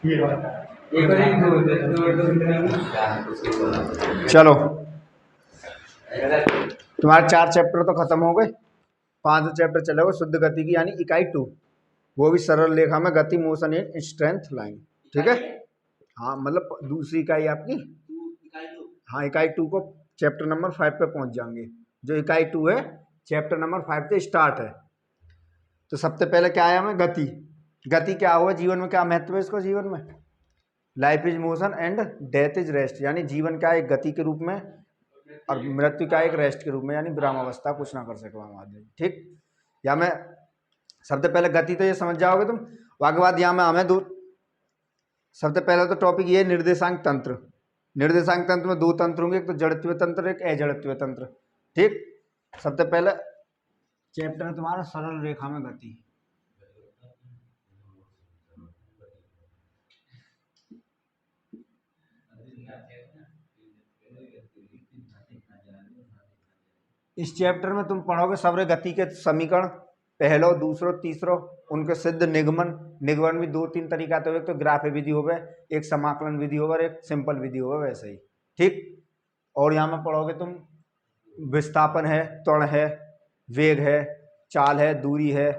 ये होता है। एक और एक चलो तुम्हारे 4 चैप्टर तो खत्म हो गए, 5 चैप्टर चले गए शुद्ध गति की यानी इकाई 2, वो भी सरल रेखा में गति, मोशन इन स्ट्रेंथ लाइन। ठीक है, हाँ मतलब दूसरी इकाई आपकी। हाँ इकाई 2 को चैप्टर नंबर 5 पे पहुंच जाएंगे। जो इकाई 2 है चैप्टर नंबर 5 से स्टार्ट है। तो सबसे पहले क्या आया हमें, गति। गति क्या हुआ जीवन में, क्या महत्व है इसको जीवन में? Life is motion and death is rest, यानी जीवन क्या है एक गति के रूप में और मृत्यु क्या है एक रेस्ट के रूप में, यानी विराम अवस्था, कुछ ना कर सके आदमी। ठीक, या मैं सबसे पहले गति तो ये समझ जाओगे तुम। उसके बाद यहाँ में हमें दो, सबसे पहले तो टॉपिक ये निर्देशांक तंत्र। निर्देशांक तंत्र में 2 तंत्र होंगे, एक तो जड़त्वीय तंत्र, एक अजड़त्वीय तंत्र। ठीक, सबसे पहले चैप्टर तुम्हारा सरल रेखा में गति। इस चैप्टर में तुम पढ़ोगे सवरे गति के समीकरण, पहलो दूसरो तीसरो, उनके सिद्ध निगमन। निगमन भी 2-3 तरीका तो, एक तो ग्राफ्य विधि हो गए, एक समाकलन विधि हो गए, एक सिंपल विधि हो गए, वैसे ही। ठीक, और यहाँ में पढ़ोगे तुम विस्थापन है, त्वरण है, वेग है, चाल है, दूरी है,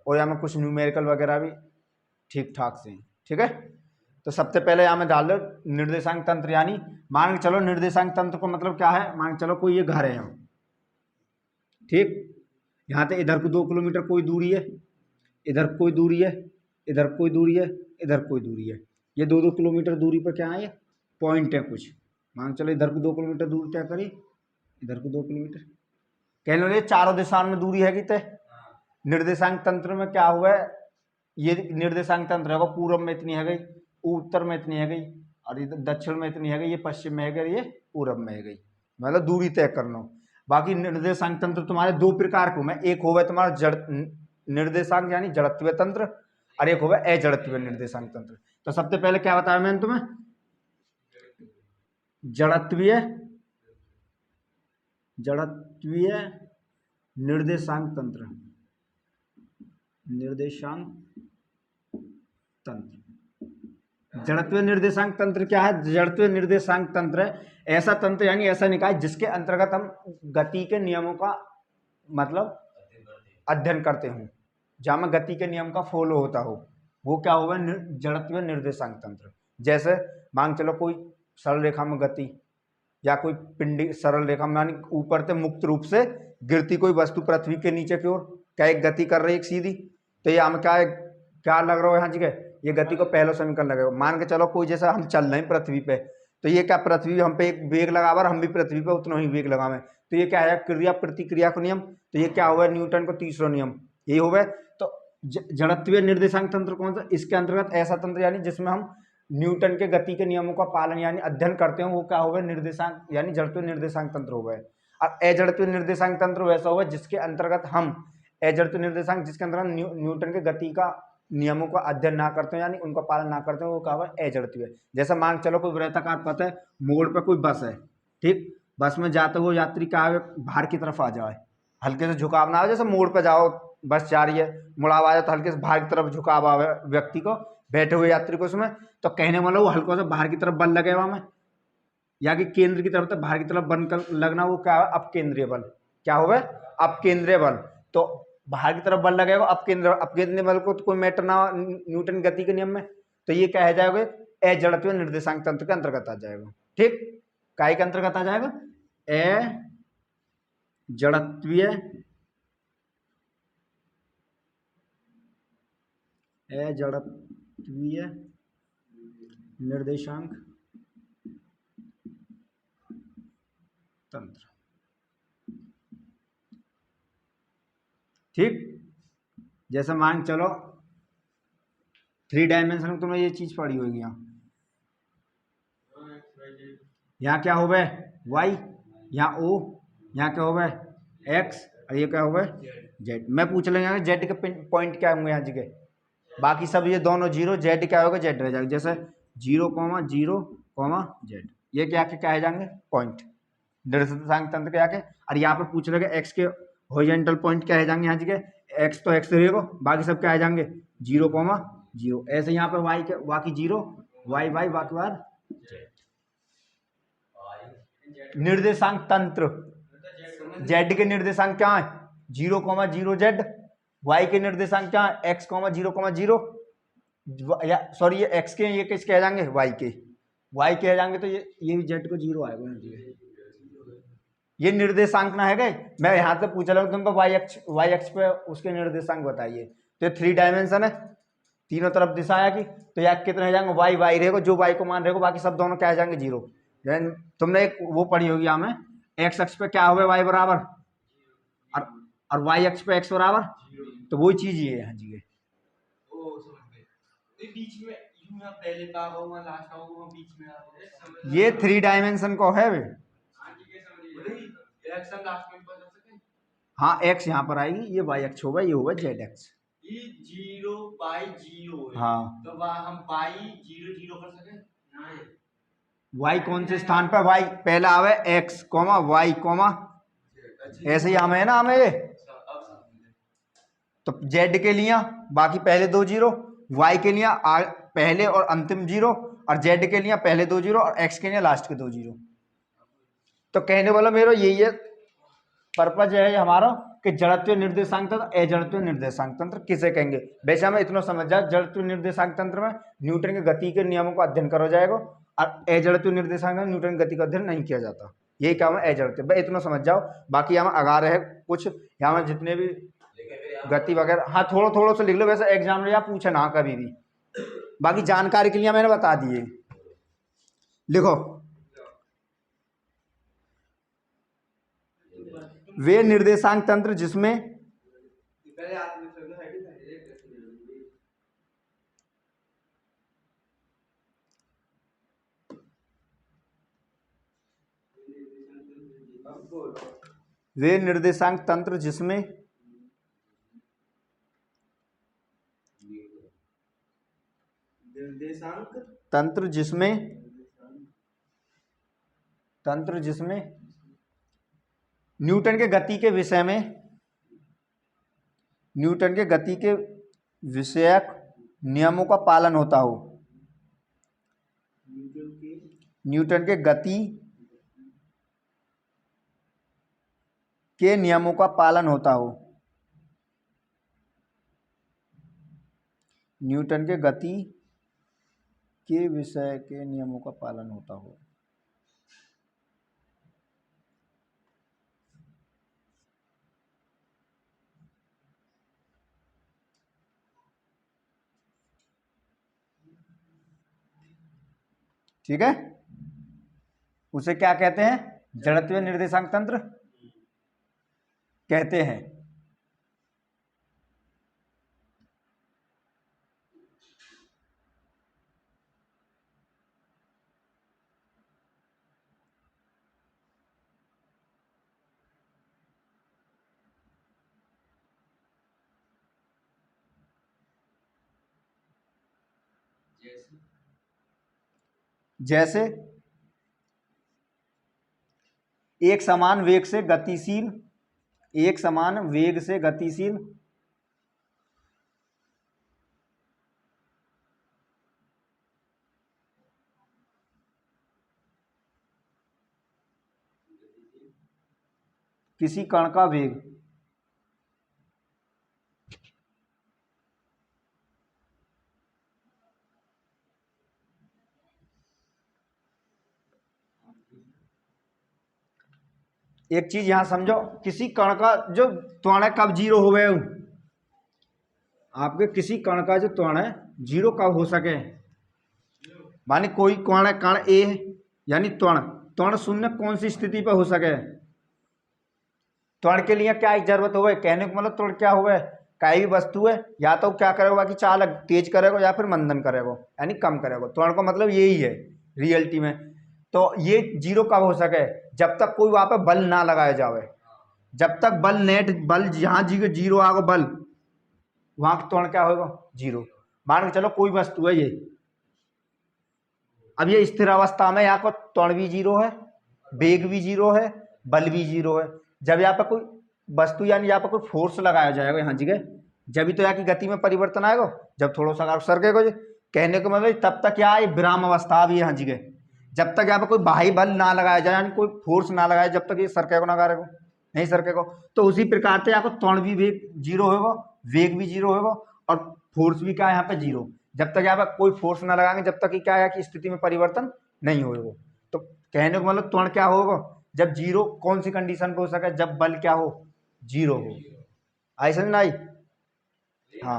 और यहाँ में कुछ न्यूमेरिकल वगैरह भी ठीक ठाक से। ठीक है, तो सबसे पहले यहाँ में डाल दो निर्देशांक तंत्र, यानी मान के चलो निर्देशांक तंत्र को मतलब क्या है, मान के चलो कोई ये घर है यहाँ। ठीक, यहाँ से इधर को 2 किलोमीटर कोई दूरी है, इधर कोई दूरी है, इधर कोई दूरी है, इधर कोई दूरी है। ये 2-2 किलोमीटर दूरी पर क्या है, पॉइंट है कुछ। मान चलो इधर को 2 किलोमीटर दूर क्या करी, इधर को 2 किलोमीटर, कहने लगे चारों दिशाओं में दूरी है कि तय। निर्देशांक तंत्र में क्या हुआ है, ये निर्देशांक तंत्र है, पूर्व में इतनी है गई, उत्तर में इतनी है गई, और इधर दक्षिण में इतनी है गई, ये पश्चिम में है गई, ये पूर्व में है गई, मतलब दूरी तय करना। बाकी निर्देशांक तंत्र तुम्हारे 2 प्रकार के में, एक होगा तुम्हारा जड़ निर्देशांक यानी जड़त्वीय तंत्र, और एक होगा अजड़त्वीय निर्देशांक तंत्र। तो सबसे पहले क्या बताया मैंने तुम्हें, जड़त्वीय जड़त्वीय निर्देशांक तंत्र। निर्देशांक तंत्र, जड़त्वीय निर्देशांक तंत्र क्या है? जड़त्वीय निर्देशांक तंत्र है ऐसा तंत्र यानी ऐसा निकाय जिसके अंतर्गत हम गति के नियमों का मतलब अध्ययन करते हो, जहां में गति के नियम का फॉलो होता हो, वो क्या होगा, जड़त्वीय निर्देशांक तंत्र। जैसे मान चलो कोई सरल रेखा में गति, या कोई पिंडी सरल रेखा में यानी ऊपर से मुक्त रूप से गिरती कोई वस्तु पृथ्वी के नीचे की ओर क्या एक गति कर रही है एक सीधी, तो ये हमें क्या लग रहा है यहाँ जगह, ये गति को पहला समीकरण लगेगा। मान के चलो कोई जैसा हम चल रहे हैं पृथ्वी पे, तो ये क्या पृथ्वी हम पे एक वेग लगावा और हम भी पृथ्वी पे उतना ही वेग लगावे, तो ये क्या है क्रिया प्रतिक्रिया का नियम। तो ये क्या हुआ, न्यूटन को तीसरा नियम, यही हो गए। तो जड़त्वीय निर्देशांक तंत्र कौन सा, इसके अंतर्गत ऐसा तंत्र यानी जिसमें हम न्यूटन के गति के नियमों का पालन यानी अध्ययन करते हैं, वो क्या होगा, निर्देशांक यानी जड़त्वीय निर्देशांक तंत्र हो गए। और अजड़त्वीय निर्देशांक तंत्र वैसा होगा जिसके अंतर्गत हम अजड़त्वीय निर्देशांक जिसके अंतर्गत न्यूटन के गति का नियमों का अध्ययन ना करते हैं यानी उनका पालन ना करते हैं, वो क्या होगा, अजड़त्वीय। जैसे मान चलो कोई वृत्ताकार पथ है, मोड़ पर कोई बस है, ठीक, बस में जाते हुए यात्री क्या है, बाहर की तरफ आ जाए, हल्के से झुकाव ना हो, जैसे मोड़ पर जाओ बस जा रही है, मुड़ाव आया तो हल्के से बाहर की तरफ झुकाव आवे व्यक्ति को, बैठे हुए यात्री को, उसमें तो कहने वाला वो हल्का से बाहर की तरफ बल लगेगा में, या कि केंद्र की तरफ तक बाहर की तरफ बल लगना, वो क्या है, अपकेंद्रीय बल। क्या होगा, अपकेंद्रीय बल। तो बाहर की तरफ बल लगेगा अपकेंद्रीय बल को तो कोई मैटर ना न्यूटन गति के नियम में, तो ये क्या है जाएगा, अजड़त्वीय निर्देशांक तंत्र के अंतर्गत आ जाएगा। ठीक, काय के अंतर्गत आ जाएगा, अजड़त्वीय निर्देशांक तंत्र। ठीक, जैसे मान चलो 3 डायमेंशन में तुमने ये चीज पढ़ी होगी, यहाँ क्या हो गए y, यहाँ o, यहाँ क्या हो गए x, और ये क्या हो गए z। मैं पूछ लेंगे z के पॉइंट क्या होंगे यहाँ जगह, बाकी सब ये दोनों जीरो, z क्या होगा, z रह जाएगा। जैसे 0,0, z, ये क्या है जाएंगे पॉइंट निर्देशांक तंत्र के आके। और यहाँ पे पूछ लेंगे x के हॉरिजॉन्टल पॉइंट क्या है जाएंगे यहाँ जगह, x तो x रहेगा, बाकी सब क्या आ जाएंगे 0, जीरो। ऐसे यहाँ पे वाई के बाकी जीरो, वाई वाई बाकी बाद निर्देशांक तंत्र, जेड के निर्देशांक क्या है 0,0 जेड, वाई के निर्देशांक क्या है एक्स, 0,0, या सॉरी ये एक्स के, ये किसके आ जाएंगे वाई के, वाई के आ जाएंगे तो ये भी जेड को 0 आएगा। ये निर्देशांक ना है गए, मैं यहाँ से पूछ रहा हूँ तुमको वाई एक्स पे उसके निर्देशांक बताइए, तो 3 डायमेंशन है, तीनों तरफ दिशा आएगी, तो यहाँ कितने हो जाएंगे वाई वाई रहेगा, जो वाई को मान रहेगा, बाकी सब दोनों क्या आ जाएंगे 0। तुमने एक वो पढ़ी होगी यहाँ में, एक्स अक्ष पे क्या हुआ वाई बराबर, और वाई अक्ष पे एक्स बराबर, तो वही चीज ही है यहाँ जी। बीच में पहले का होगा लास्ट का होगा बीच में ये 3 डायमेंशन को है वे। हाँ एक्स यहाँ पर आएगी, ये वाई अक्ष होगा, ये होगा जेड एक्स, 0 बाई 0 है। हाँ तो हम बाई 0 0 कर सके नहीं, वाई कौन से स्थान पर, वाई पहला आवे एक्स कॉमा वाई कॉमा, ऐसे ही हमें है ना हमें ये, तो जेड के लिए बाकी पहले 2 0, वाई के लिए पहले और अंतिम 0, और जेड के लिए पहले 2 0 और एक्स के लिए लास्ट के 2 0। तो कहने वाला मेरा यही है पर्पज है हमारा कि जड़त्व निर्देशांक तंत्र अजड़त्व निर्देशांक तंत्र किसे कहेंगे। वैसे हमें इतना समझ जाए जड़त्व निर्देशांक तंत्र में न्यूटन के गति के नियमों का अध्ययन करा जाएगा, और अजड़त्व निर्देशांक में न्यूटन की गति का अध्ययन नहीं किया जाता, यही काम है अजड़त्व। भाई इतना समझ जाओ, बाकी यहाँ अगार है कुछ यहाँ में जितने भी गति वगैरह, हाँ थोड़ा थोड़ा सा लिख लो, वैसे एग्जाम में या पूछे ना कभी भी, बाकी जानकारी के लिए मैंने बता दिए। लिखो, वे निर्देशांक तंत्र जिसमें वे निर्देशांक तंत्र जिसमें तंत्र जिसमें न्यूटन के गति के विषय में, न्यूटन के गति के विषयक नियमों का पालन होता हो, न्यूटन के गति के नियमों का पालन होता हो, न्यूटन के गति के विषय के नियमों का पालन होता हो। ठीक है, उसे क्या कहते हैं, जड़त्वीय निर्देशांक तंत्र कहते हैं। जैसे एक समान वेग से गतिशील, एक समान वेग से गतिशील किसी कण का वेग एक चीज यहां समझो, किसी कण का जो त्वरण है कब 0 हो गए, आपके किसी कण का जो त्वरण है 0 कब हो सके, माने कोई कण है, कण ए यानी त्वरण 0 कौन सी स्थिति पर हो सके। त्वरण के लिए क्या जरूरत हो, कहने को मतलब त्वरण क्या हुआ, कोई भी वस्तु है या तो क्या करेगा कि चालक तेज करेगा या फिर मंदन करेगा यानी कम करेगा, त्वरण का मतलब यही है रियलिटी में। तो ये 0 कब हो सके, जब तक कोई वहां पर बल ना लगाया जाए, जब तक बल नेट बल जहां 0 आगे बल वहां का त्वरण क्या होगा 0। मान के चलो कोई वस्तु है ये, अब ये स्थिर अवस्था में यहाँ पर त्वरण भी 0 है, वेग भी 0 है, बल भी 0 है। जब यहाँ पर कोई वस्तु यानी यहाँ पर कोई फोर्स लगाया जाएगा यहाँ जगह, जब भी तो यहाँ की गति में परिवर्तन आएगा जब थोड़ा सा अगर सरकेगा। कहने को मतलब तब तक यहाँ ये विराम अवस्था भी यहाँ जगह, जब तक यहाँ पे कोई बाह्य बल ना लगाया जाए यानी कोई फोर्स ना लगाए जब तक ये सरकेगा ना करेगा नहीं सरकेगा। तो उसी प्रकार से यहाँ को त्वरण भी वेग जीरो होगा, वेग भी जीरो होगा और फोर्स भी क्या है यहाँ पे जीरो। जब तक यहाँ पे कोई फोर्स ना लगाएंगे जब तक क्या है कि स्थिति में परिवर्तन नहीं होगा। तो कहने को मतलब त्वरण क्या होगा जब जीरो, कौन सी कंडीशन पे हो सके जब बल क्या हो जीरो हो। ऐसा नहीं आई। हाँ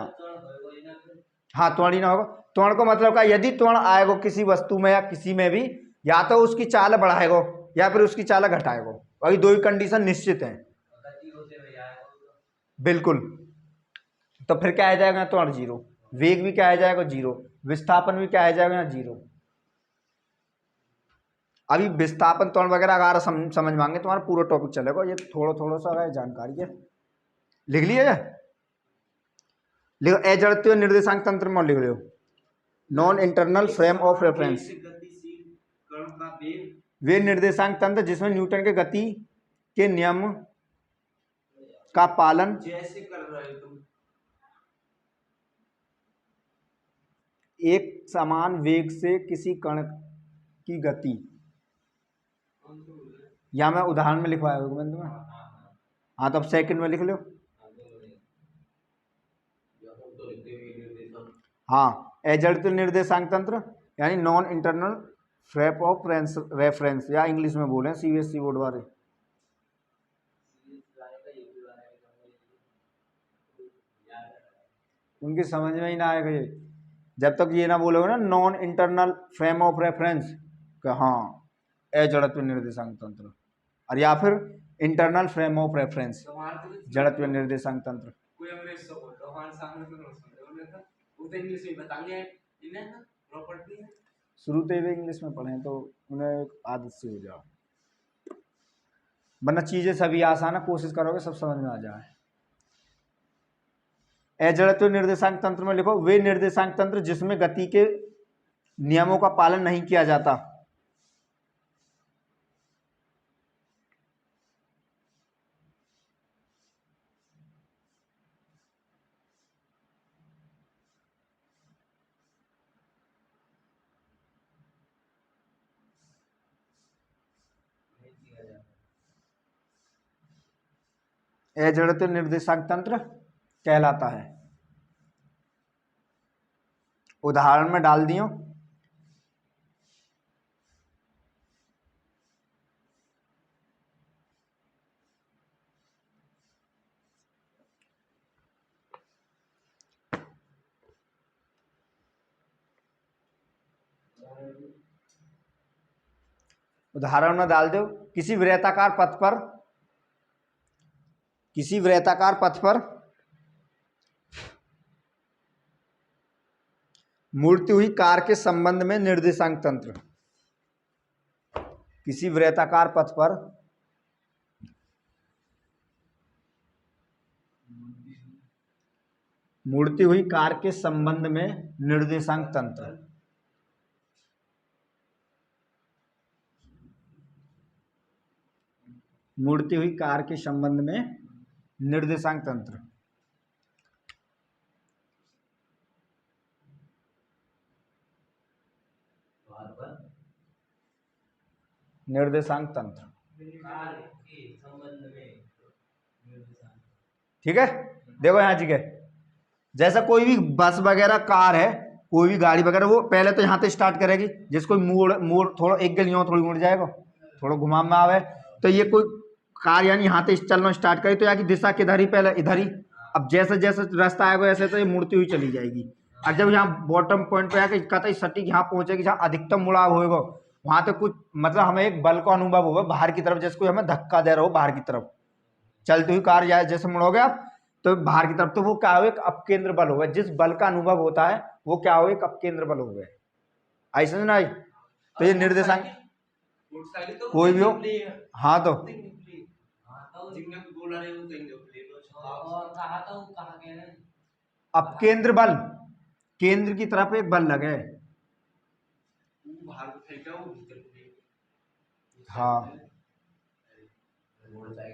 हाँ त्वरण ही ना होगा। त्वरण को मतलब क्या, यदि त्वरण आएगा किसी वस्तु में या किसी में भी या तो उसकी चाल बढ़ाएगा या फिर उसकी चाल घटाएगा, वही दो ही कंडीशन निश्चित है बिल्कुल। तो फिर क्या आ जाएगा त्वरण जीरो, वेग भी क्या आ जाएगा जीरो, विस्थापन भी क्या आ जाएगा जीरो। अभी विस्थापन त्वरण वगैरह अगर समझ मांगे तुम्हारा पूरा टॉपिक चलेगा, ये थोड़ा थोड़ा सा अगर जानकारी है लिख लिया लिखो। अजड़त्व निर्देशांक तंत्र में लिख लो non internal frame of reference. वे निर्देशांक तंत्र जिसमें न्यूटन के गति के नियम का पालन जैसे कर रहे हो तुम एक समान वेग से किसी कण की गति, या मैं उदाहरण में लिखवाया हूँ मैंने तुम्हें। हाँ तो अब सेकंड में लिख लो। हाँ अजड़त्व निर्देशांक तंत्र यानी non internal frame of reference, या इंग्लिश में बोले सीबीएसई बोर्ड वाले। उनकी समझ में ही ना आएगा ये जब तक ये ना बोलोगे ना non internal frame of reference कि हाँ अजड़त्व निर्देशांक तंत्र, और या फिर इंटरनल फ्रेम ऑफ रेफरेंस जड़त्व निर्देशांक तंत्र। कोई हमें सब बोलता हमारे सामने तो नहीं समझ उन्हें था वो तो इंग्लिश में बताएंगे इन्हें ना प्रॉपर्टी है शुरू से भी इंग्लिश में पढ़े तो उन्हें एक आदत से हो जाए, वरना चीजें सभी आसान है, कोशिश करोगे सब समझ में आ जाए। अजड़त्व निर्देशांक तंत्र में लिखो वे निर्देशांक तंत्र जिसमें गति के नियमों का पालन नहीं किया जाता। अजड़त्व निर्देशांक तंत्र कहलाता है। उदाहरण में डाल दियो उदाहरण में डाल दो किसी वृत्ताकार पथ पर मुड़ती हुई कार के संबंध में निर्देशांक तंत्र। किसी वृत्ताकार पथ पर मुड़ती हुई कार के संबंध में निर्देशांक तंत्र। मुड़ती हुई कार के संबंध में निर्देशांक तंत्र। निर्देशांक तंत्र ठीक है। देखो यहाँ जी के जैसा कोई भी बस वगैरह कार है कोई भी गाड़ी वगैरह वो पहले तो यहाँ से स्टार्ट करेगी, जिसको मोड़ थोड़ा एक गलियों थोड़ी मुड़ जाएगा थोड़ा घुमाव में आवे तो ये कोई कार यानी यहाँ से चलना स्टार्ट करे तो यहाँ की दिशा किधर ही पहले इधर ही। अब जैसे जैसे रास्ता आएगा ऐसे तो ये मुड़ती हुई चली जाएगी और जब यहाँ बॉटम पॉइंट पे आके कतई सटीक यहाँ पहुंचेगी जहाँ अधिकतम मुड़ाव होगा वहां तो कुछ मतलब हमें एक बल का अनुभव होगा बाहर की तरफ, जैसे कोई हमें धक्का दे रहा हो बाहर की तरफ चलती हुई कार या जैसे मुड़ोगे आप तो बाहर की तरफ, तो वो क्या हो एक अपकेंद्र बल होगा। जिस बल का अनुभव होता है वो क्या हो एक अपकेंद्र बल हो गया। ऐसा ना आई तो ये निर्देशांक कोई भी हो। हाँ तो अपकेंद्र बल केंद्र की तरफ एक बल लगे। हाँ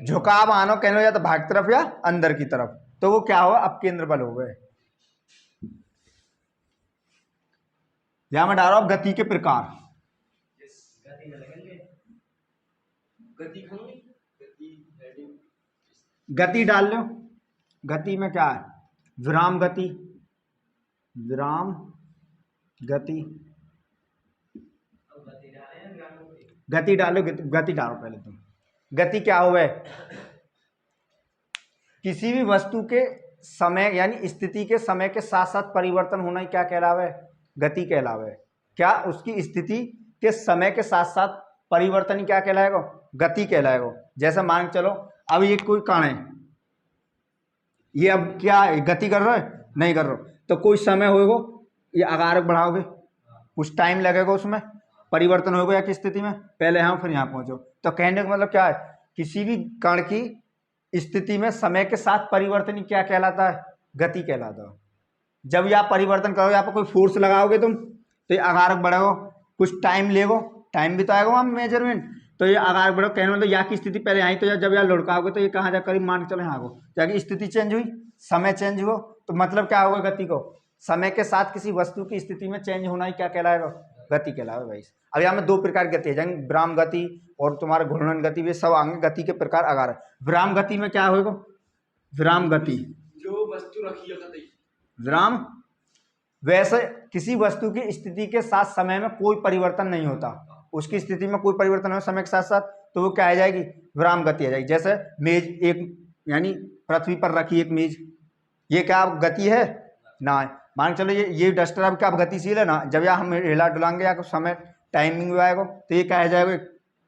झुकाव आनो कहने या तो बाहर की तरफ या अंदर की तरफ। तो वो क्या हुआ, अपकेंद्र बल हो गए। यहां मैं डाल रहा हूं गति के प्रकार। गति न लगेंगे, गति खाऊंगी, गति हेडिंग, गति डाल लो। गति में क्या है, विराम गति, विराम गति, अब गति डाले हैं ग्रामों की, गति डालो, गति डालो पहले तुम। गति क्या हो गए, किसी भी वस्तु के समय यानी स्थिति के समय के साथ साथ परिवर्तन होना ही क्या कहलावे, गति कहलावे। क्या, उसकी स्थिति के समय के साथ साथ परिवर्तन ही क्या कहलाएगा, गति कहलाएगा। जैसे मान के चलो अब ये कोई कण है, ये अब क्या है, गति कर रहा है, नहीं कर रहा, तो कोई समय होगा, ये आकार बढ़ाओगे, कुछ टाइम लगेगा, उसमें परिवर्तन होगा या किस स्थिति में, पहले यहाँ फिर यहाँ पहुंचो। तो कहने का मतलब क्या है, किसी भी कण की स्थिति में समय के साथ परिवर्तन ही क्या कहलाता है, गति कहलाता है। जब यह परिवर्तन करोगे, यहाँ पर कोई फोर्स लगाओगे तुम, तो ये आकार बढ़ेगा, कुछ टाइम लेगो, टाइम भी तो आएगा वहाँ मेजरमेंट, तो ये आकार बढ़ो। कहने मतलब यहाँ की स्थिति पहले आई, तो जब यहाँ लुढ़काओगे तो ये कहाँ जा करीब मान के चलो यहाँ को जाके स्थिति चेंज हुई, समय चेंज हुआ, तो मतलब क्या होगा, गति को समय के साथ किसी वस्तु की स्थिति में चेंज होना ही क्या कहलाएगा, गति कहलाएगा भाई। अब यहाँ में दो प्रकार की गति है, जैसे विराम गति और तुम्हारा घूर्णन गति, वे सब आगे गति के प्रकार आकार है। विराम गति में क्या होगा, विराम गति, जो वस्तु रखी है गति, विराम, वैसे किसी वस्तु की स्थिति के साथ समय में कोई परिवर्तन नहीं होता, उसकी स्थिति में कोई परिवर्तन हो समय के साथ साथ, तो वो क्या आ जाएगी, विराम गति आ जाएगी। जैसे मेज एक यानी पृथ्वी पर रखी एक मेज, ये क्या गति है ना, मान चलो ये डस्टर अब क्या गतिशील है ना, जब यहाँ हम हिला डुलाएंगे या कुछ समय टाइमिंग में आएगा तो ये क्या आ जाएगा,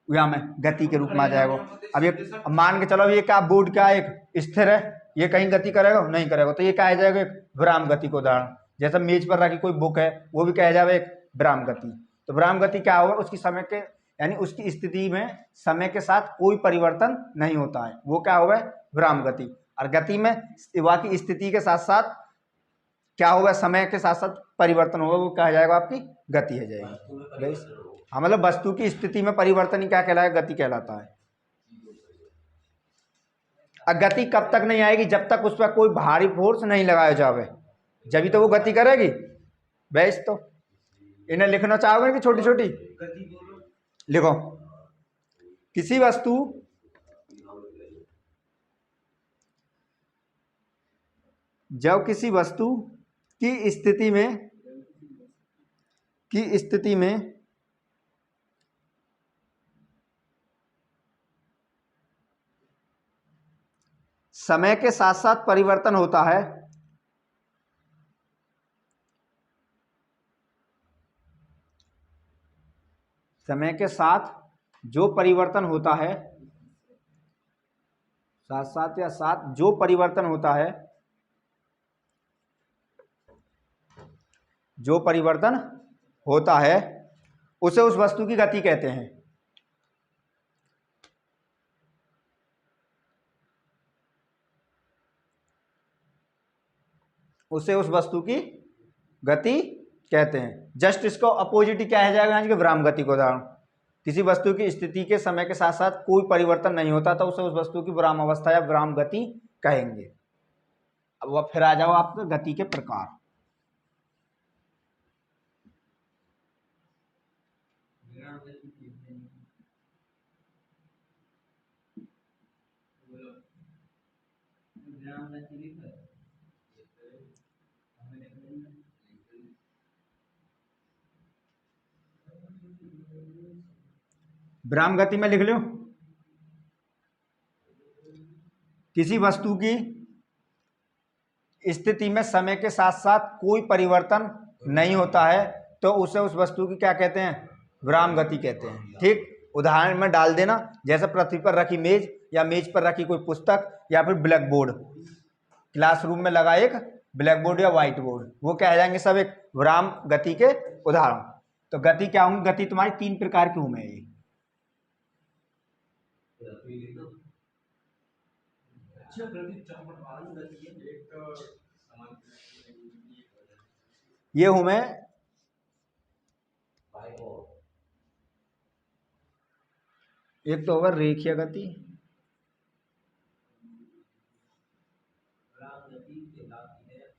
यहाँ में गति के रूप में आ जाएगा। अब ये अब मान के चलो ये क्या बोर्ड क्या एक स्थिर है, ये कहीं गति करेगा नहीं करेगा, तो ये क्या आ जाएगा, एक विराम गति को उदाहरण। जैसे मेज पर रखी कोई बुक है, वो भी कह जाए एक विराम गति। तो विराम गति क्या होगा, उसकी समय के यानी उसकी स्थिति में समय के साथ कोई परिवर्तन नहीं होता है, वो क्या होगा, विराम गति। और गति में वहाँ की स्थिति के साथ साथ क्या होगा, समय के साथ साथ परिवर्तन होगा, वो क्या जाएगा, आपकी गति है जाएगी। हाँ, मतलब वस्तु की स्थिति में परिवर्तन ही क्या कहलाएगा, गति कहलाता है। अब गति कब तक नहीं आएगी, जब तक उस पर कोई भारी फोर्स नहीं लगाया जावे, जब तो वो गति करेगी। बेस तो इन्हें लिखना चाहोगे कि छोटी छोटी लिखो, किसी वस्तु जब किसी वस्तु की स्थिति में समय के साथ साथ परिवर्तन होता है, समय के साथ जो परिवर्तन होता है, साथ साथ या साथ जो परिवर्तन होता है, जो परिवर्तन होता है उसे उस वस्तु की गति कहते हैं। उसे उस वस्तु की गति कहते हैं। जस्ट इसको अपोजिट ही क्या है जाएगा, यानी कि विराम गति को उदाहरण। किसी वस्तु की स्थिति के समय के साथ साथ कोई परिवर्तन नहीं होता तो उसे उस वस्तु की विराम अवस्था या विराम गति कहेंगे। अब वह फिर आ जाओ आपके गति के प्रकार। विराम गति में लिख लो, किसी वस्तु की स्थिति में समय के साथ साथ कोई परिवर्तन नहीं होता है तो उसे उस वस्तु की क्या कहते हैं, विराम गति कहते हैं। ठीक, उदाहरण में डाल देना, जैसे पृथ्वी पर रखी मेज या मेज पर रखी कोई पुस्तक या फिर ब्लैक बोर्ड, क्लासरूम में लगा एक ब्लैक बोर्ड या व्हाइट बोर्ड, वो क्या आ जाएंगे सब एक विराम गति के उदाहरण। तो गति क्या होंगी, गति तुम्हारी तीन प्रकार की होंगे। ये हूं मैं एक तो होगा रेखीय गति,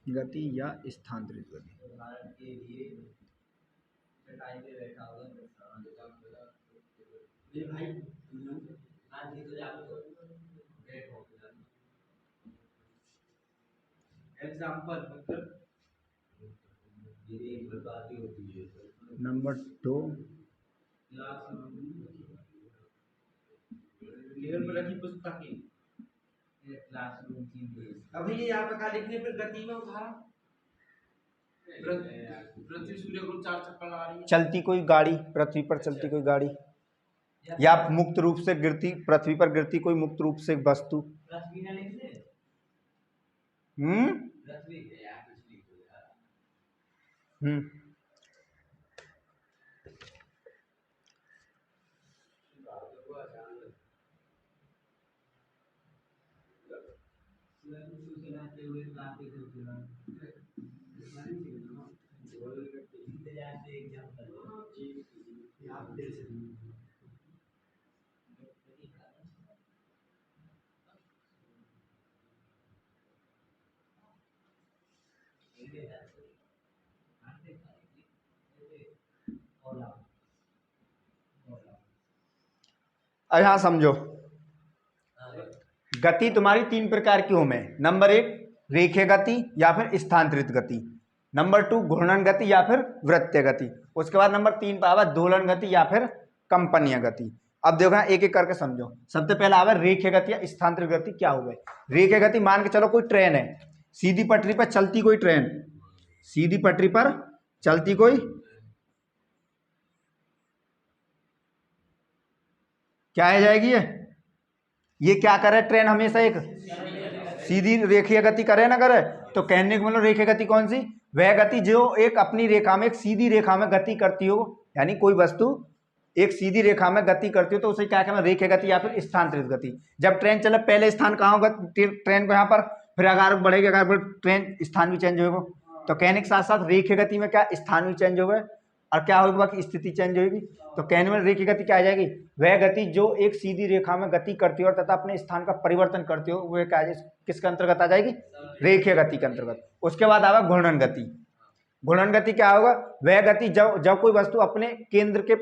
गति या स्थानांतरित गति। उदाहरण के लिए चटाई पे बैठा होगा ये भाई आज ये तो जानो बैठो एग्जांपल मतलब ये एक बताती होती है। नंबर 2 टेबल पर रखी पुस्तकें क्लासरूम की। अभी ये यहाँ पे क्या लिखने पर गति में उठा पृथ्वी सूर्य को 4 चक्कर लगा रही है। चलती कोई गाड़ी, पृथ्वी पर चलती कोई गाड़ी, या मुक्त रूप से गिरती, पृथ्वी पर गिरती कोई मुक्त रूप से वस्तु। पृथ्वी ना लिख दे पृथ्वी यार कुछ लिख दो यार। अब यहाँ समझो, गति तुम्हारी 3 प्रकार की होमे। नंबर 1 रेखीय गति या फिर स्थानांतरित गति, नंबर 2 घूर्णन गति या फिर वृत्तीय गति, उसके बाद नंबर 3 पर आवा दोलन गति या फिर कंपनीय गति। अब देखो एक एक करके समझो। सबसे पहला आवा रेखीय गति या स्थानांतरित गति। क्या हो गई रेखीय गति? मान के चलो कोई ट्रेन है, सीधी पटरी पर चलती कोई ट्रेन, सीधी पटरी पर चलती कोई, क्या है जाएगी ये क्या करे ट्रेन? हमेशा एक सीधी रेखीय गति करे ना करे। तो कहने को मतलब रेखीय गति कौन सी? वह गति जो एक अपनी रेखा में, एक सीधी रेखा में गति करती हो, यानी कोई वस्तु एक सीधी रेखा में गति करती हो तो उसे क्या कहते हैं? रेखीय गति या फिर स्थानांतरित गति। जब ट्रेन चले पहले स्थान कहाँ होगा ट्रेन को? यहाँ पर, फिर अगर बढ़ेगी, अगर ट्रेन स्थान भी चेंज होगा। तो कहने के साथ साथ रेखीय गति में क्या स्थान भी चेंज होगा और क्या होगा बाकी स्थिति चेंज होगी। तो कहने में रेखीय गति क्या आ जाएगी? वह गति जो एक सीधी रेखा में गति करती हो और तथा अपने स्थान का परिवर्तन करती हो, वह क्या किसके अंतर्गत आ जाएगी? रेखीय गति के अंतर्गत। उसके बाद आवा घूर्णन गति। घूर्णन गति क्या होगा? वह गति जब कोई वस्तु अपने केंद्र के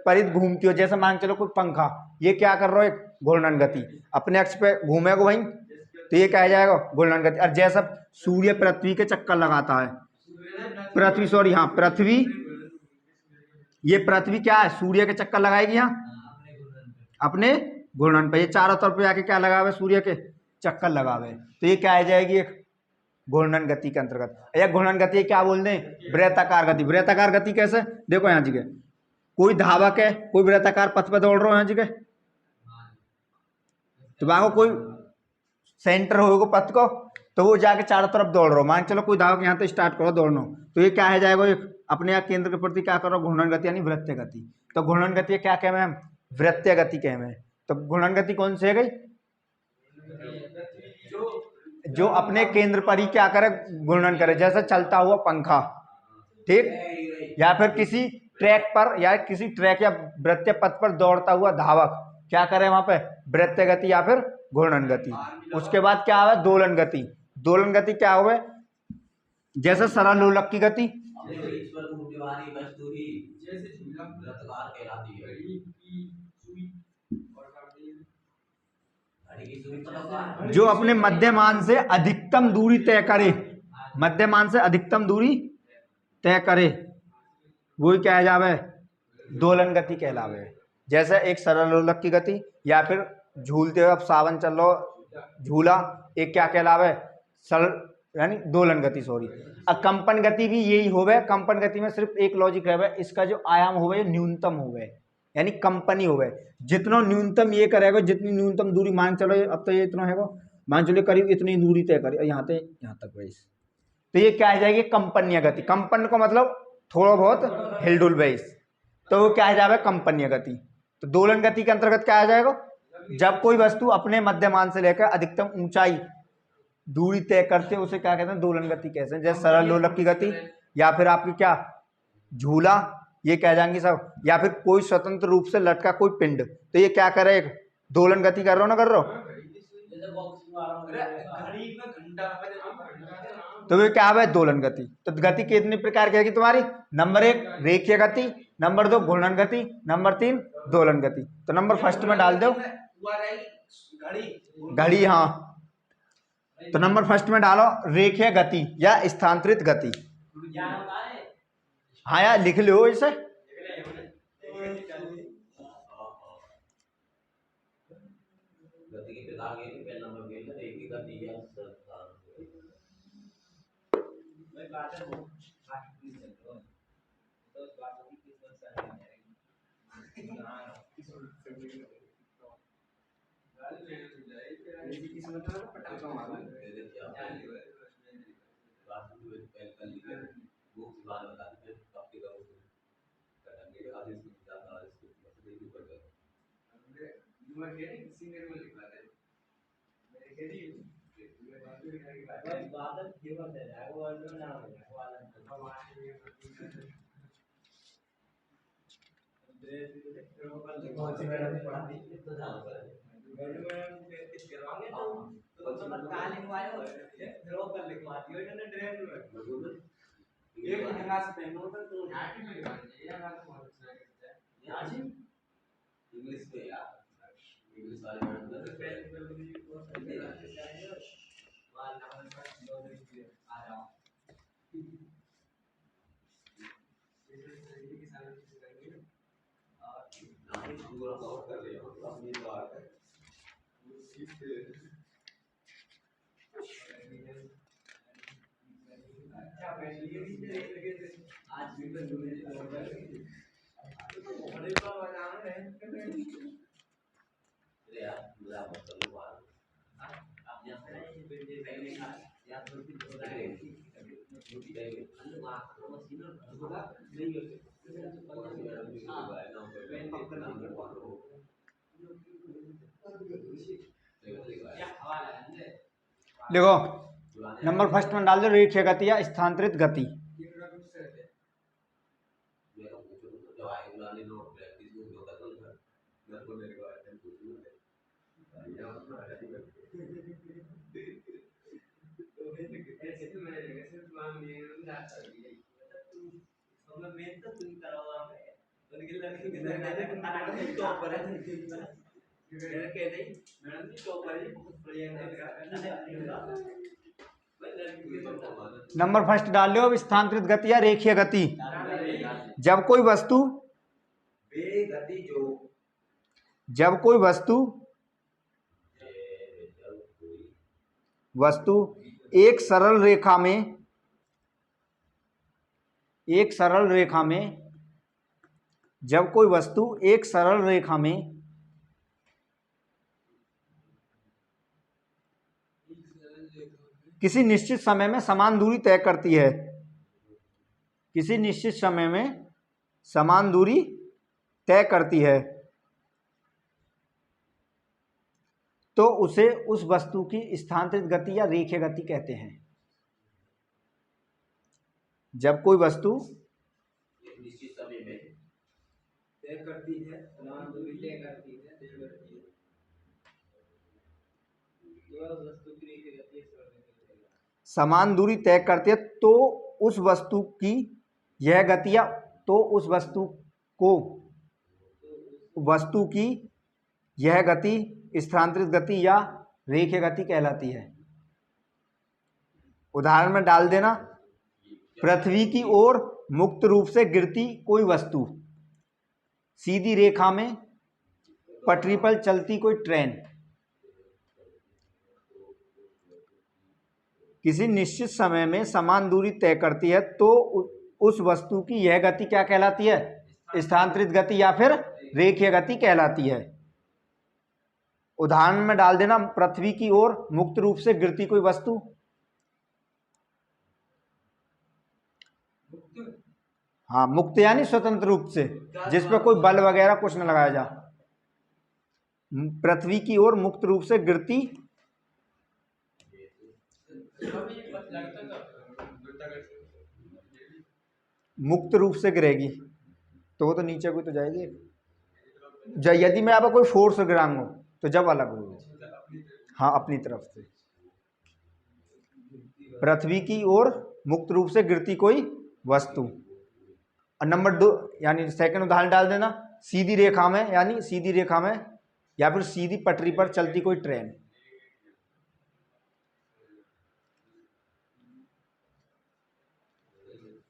परिध घूमती हो, जैसे मान चलो कोई पंखा, ये क्या कर रहा हो? एक घूर्णन गति, अपने अक्ष पे घूमेगा वहीं, तो ये क्या आ जाएगा? घूर्णन गति। और जैसा सूर्य पृथ्वी के चक्कर लगाता है, पृथ्वी सॉरी हाँ पृथ्वी, ये पृथ्वी क्या है? सूर्य के चक्कर लगाएगी यहाँ अपने घूर्णन पे, ये चारों तरफ पे आके क्या लगावे? सूर्य के चक्कर लगावे। तो ये क्या आ जाएगी? एक घूर्णन गति के अंतर्गत। या घूर्णन गति क्या बोलते हैं? वृत्ताकार गति। वृत्ताकार गति कैसे? देखो यहाँ जगह कोई धावक है, कोई वृत्ताकार पथ पे दौड़ रहा है यहाँ जगह, तो वहां कोई सेंटर होगा पथ को, तो वो जाके चारों तरफ दौड़ रहा हो। मान चलो कोई धावक यहाँ से स्टार्ट करो दौड़ना, तो ये क्या है जाएगा? एक अपने यहाँ केंद्र के प्रति क्या करो? घूर्णन गति यानी वृत्तीय गति। तो घूर्णन गति क्या कहे हम? वृत्तीय गति कहे। तो घूर्णन गति कौन सी है गई? जो अपने केंद्र पर ही क्या करे? घूर्णन करे, जैसे चलता हुआ पंखा, ठीक, या फिर किसी ट्रैक पर या किसी ट्रैक या वृत्तीय पथ पर दौड़ता हुआ धावक क्या करे वहां पे? वृत्तीय गति या फिर घूर्णन गति। उसके बाद क्या आवे? दोलन गति। दोलन गति क्या हुए? जैसे सरल लोलक की गति, जो अपने मध्यमान से अधिकतम दूरी तय करे, मध्यमान से अधिकतम दूरी तय करे, वही क्या है जावे? दोलन गति कहलावे। जैसे एक सरल लोलक की गति, या फिर झूलते हुए अब सावन चल रहा झूला, एक क्या कहलावे? सरल यानी दोलन गति सॉरी। अब कंपन गति भी यही होवे। कंपन गति में सिर्फ एक लॉजिक रहे, इसका जो आयाम होवे न्यूनतम होवे, यानी कंपनी होवे। जितना न्यूनतम ये करेगा, जितनी न्यूनतम दूरी मान चलो, अब तो ये इतना है, मान चलो करीब इतनी दूरी तय करे यहाँ से यहाँ तक वैस, तो ये क्या आ जाएगी? कंपनीय गति। कंपन को मतलब थोड़ा बहुत हिलडुल वैस, तो वो क्या आ जाएगा? कंपनीय गति। तो दोलन गति के अंतर्गत क्या आ जाएगा? जब कोई वस्तु अपने मध्यमान से लेकर अधिकतम ऊंचाई दूरी तय करते हैं, उसे क्या कहते हैं? दोलन गति कहते हैं। जैसे सरल लोलक की गति, या फिर आपकी क्या झूला, ये कह जाएंगे सब, या फिर कोई स्वतंत्र रूप से लटका कोई पिंड, तो ये क्या करे? दोलन गति कर रहे हो ना कर रहे हो? तो वे क्या है, दोलन गति। तो गति कितने प्रकार की है तुम्हारी? नंबर 1 रेखीय गति, नंबर 2 घूर्णन गति, नंबर 3 दोलन गति। तो नंबर फर्स्ट में डाल दो घड़ी। हाँ, तो नंबर फर्स्ट में डालो रेखीय गति या स्थानांतरित गति। हाँ यार लिख लो इसे। देखो नंबर फर्स्ट में डाल दो रेखीय गति या स्थानांतरित गति। नंबर फर्स्ट डाल लो अब स्थानांतरित गति या रेखीय गति। जब कोई वस्तु एक सरल रेखा में किसी निश्चित समय में समान दूरी तय करती है, तो उसे उस वस्तु की स्थानांतरित गति या रेखीय गति कहते हैं। जब कोई वस्तु निश्चित समय में तय करती है, समान दूरी तय करती है, समान दूरी तय करती है तो उस वस्तु की यह गति या तो उस वस्तु की यह गति स्थानांतरित गति या रेखीय गति कहलाती है। उदाहरण में डाल देना, पृथ्वी की ओर मुक्त रूप से गिरती कोई वस्तु, सीधी रेखा में पटरी पर चलती कोई ट्रेन। किसी निश्चित समय में समान दूरी तय करती है तो उस वस्तु की यह गति क्या कहलाती है? स्थानांतरित गति या फिर रेखीय गति कहलाती है। उदाहरण में डाल देना, पृथ्वी की ओर मुक्त रूप से गिरती कोई वस्तु, हाँ मुक्त यानी स्वतंत्र रूप से, जिस पर कोई बल वगैरह कुछ न लगाया जा। पृथ्वी की ओर मुक्त रूप से गिरती, मुक्त रूप से गिरेगी तो वो तो नीचे कोई तो जाएगी। यदि मैं आप कोई फोर्स गिराऊंगा तो जब अलग होगी, हाँ अपनी तरफ से। पृथ्वी की ओर मुक्त रूप से गिरती कोई वस्तु। और नंबर 2 यानी सेकंड उदाहरण डाल देना, सीधी रेखा में यानी सीधी रेखा में या फिर सीधी पटरी पर चलती कोई ट्रेन।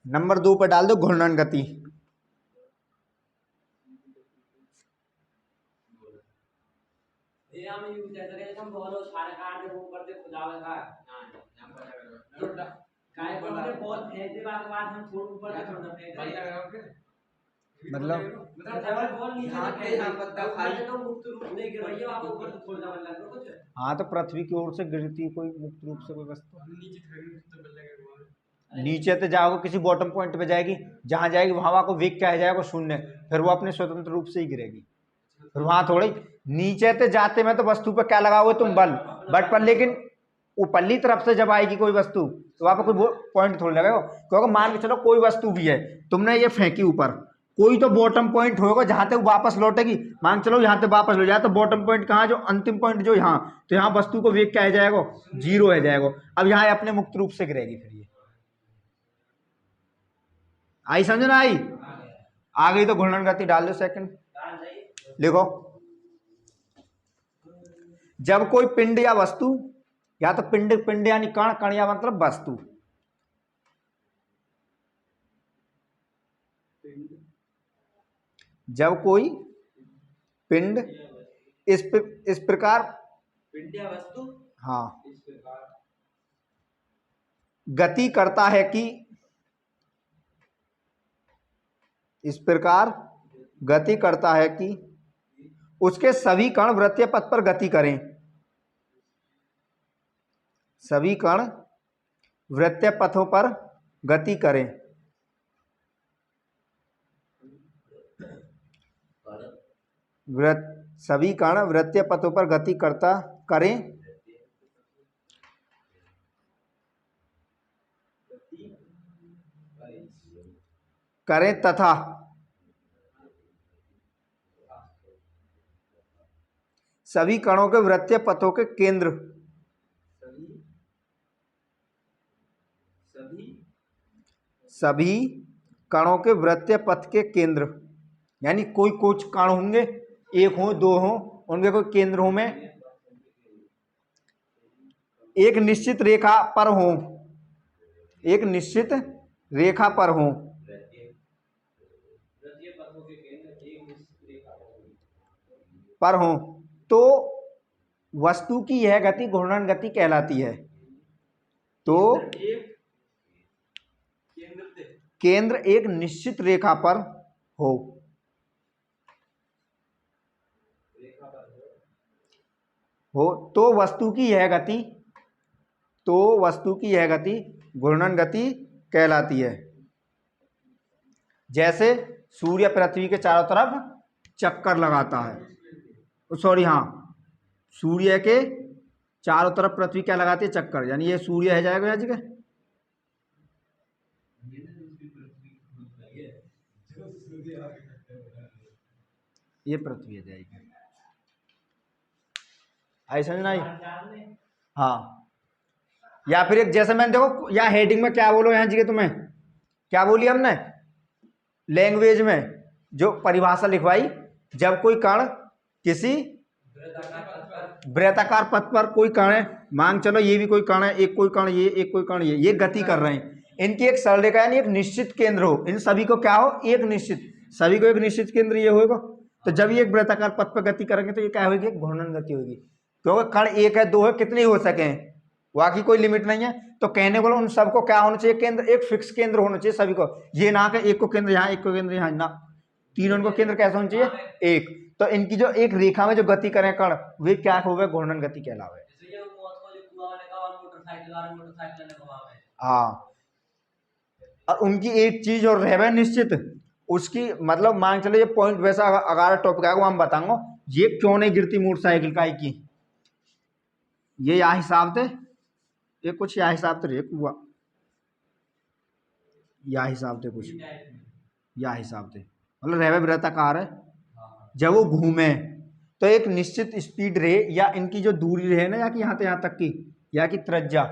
नंबर 2 पर डाल दो घूर्णन गति। मतलब हाँ, तो पृथ्वी की ओर से गिरती कोई मुक्त रूप से कोई वस्तु नीचे तो जाओगे किसी बॉटम पॉइंट पे जाएगी, जहां जाएगी वहां को वेग क्या आ जाएगा शून्य, फिर वो अपने स्वतंत्र रूप से ही गिरेगी। फिर वहां थोड़ी नीचे तो जाते में तो वस्तु पे क्या लगाओगे तुम बल, बट पर लेकिन ऊपरली तरफ से जब आएगी कोई वस्तु तो वहां पर कोई पॉइंट थोड़ी लगाओ, क्योंकि मान के चलो कोई वस्तु भी है तुमने ये फेंकी ऊपर, कोई तो बॉटम पॉइंट होगा जहां तक वापस लौटेगी। मान चलो यहाँ से वापस लौट जाए तो बॉटम पॉइंट कहाँ, जो अंतिम पॉइंट जो यहाँ, तो यहाँ वस्तु को वेग क्या आ जाएगा, 0 आ जाएगा। अब यहाँ अपने मुक्त रूप से गिरेगी। फिर ये आई समझ ना आई? आ गई तो घूर्णन गति डाल दो सेकंड लिखो। जब कोई पिंड या वस्तु, या तो पिंड पिंड यानी कण, कण या मतलब वस्तु, जब कोई पिंड इस प्रकार पिंड या वस्तु हाँ इस प्रकार गति करता है कि, इस प्रकार गति करता है कि उसके सभी कण वृत्तीय पथ पर गति करें, सभी कण वृत्तीय पथों पर गति करें, सभी कण वृत्तीय पथों पर गति करता करें तथा सभी कणों के वृत्तीय पथों के केंद्र, सभी कणों के वृत्तीय पथ के केंद्र, यानी कोई कुछ कण होंगे, एक हो दो हो, उनके कोई केंद्रों में एक निश्चित रेखा पर हो, एक निश्चित रेखा पर हो, तो वस्तु की यह गति घूर्णन गति कहलाती है। तो केंद्र एक निश्चित रेखा पर हो, तो वस्तु की यह गति, तो वस्तु की यह गति घूर्णन गति कहलाती है। जैसे सूर्य पृथ्वी के चारों तरफ चक्कर लगाता है, सॉरी हाँ, सूर्य के चारों तरफ पृथ्वी क्या लगाती है, चक्कर, यानी ये सूर्य है जाएगा या जगह, ये पृथ्वी है जाएगी। ऐसा नहीं? हाँ, या फिर एक जैसे मैंने देखो या हेडिंग में क्या बोलो यहाँ जगह, तुम्हें क्या बोली हमने लैंग्वेज में जो परिभाषा लिखवाई, जब कोई कण किसी वृत्ताकार पथ पर, कोई कण है, मान चलो ये भी कोई कण है, एक कोई कण ये, एक कोई कण ये गति कर रहे हैं, इनकी एक सरल रेखा यानी एक निश्चित केंद्र हो, इन सभी को क्या हो, एक निश्चित, सभी को एक निश्चित केंद्र ये होगा। तो जब ये एक वृत्ताकार पथ पर गति करेंगे तो ये क्या होगी, घूर्णन गति होगी, क्योंकि कण एक है, दो है, कितने हो सके, वाकई कोई लिमिट नहीं है। तो कहने बोलो उन सबको क्या होना चाहिए, केंद्र, एक फिक्स केंद्र होना चाहिए सभी को, ये ना कि एक को केंद्र यहाँ, एक को केंद्र यहाँ, ना, तीनों को केंद्र कैसा होना चाहिए, एक। तो इनकी जो एक रेखा में जो गति करें कण, वे क्या होवे, घूर्णन गति कहलावे। हाँ, और उनकी एक चीज और रहे निश्चित, उसकी मतलब मान चलो ये पॉइंट वैसा अगर टॉपिक आएगा हम बताऊंगा ये क्यों नहीं गिरती मोटरसाइकिल का की, ये या हिसाब थे, ये कुछ या हिसाब थे, हुआ या हिसाब थे, कुछ या हिसाब थे, मतलब रहे वृत्ताकार है, जब वो घूमे तो एक निश्चित स्पीड रहे, या इनकी जो दूरी रहे ना, या कि यहाँ से यहाँ तक की, या कि त्रिज्या,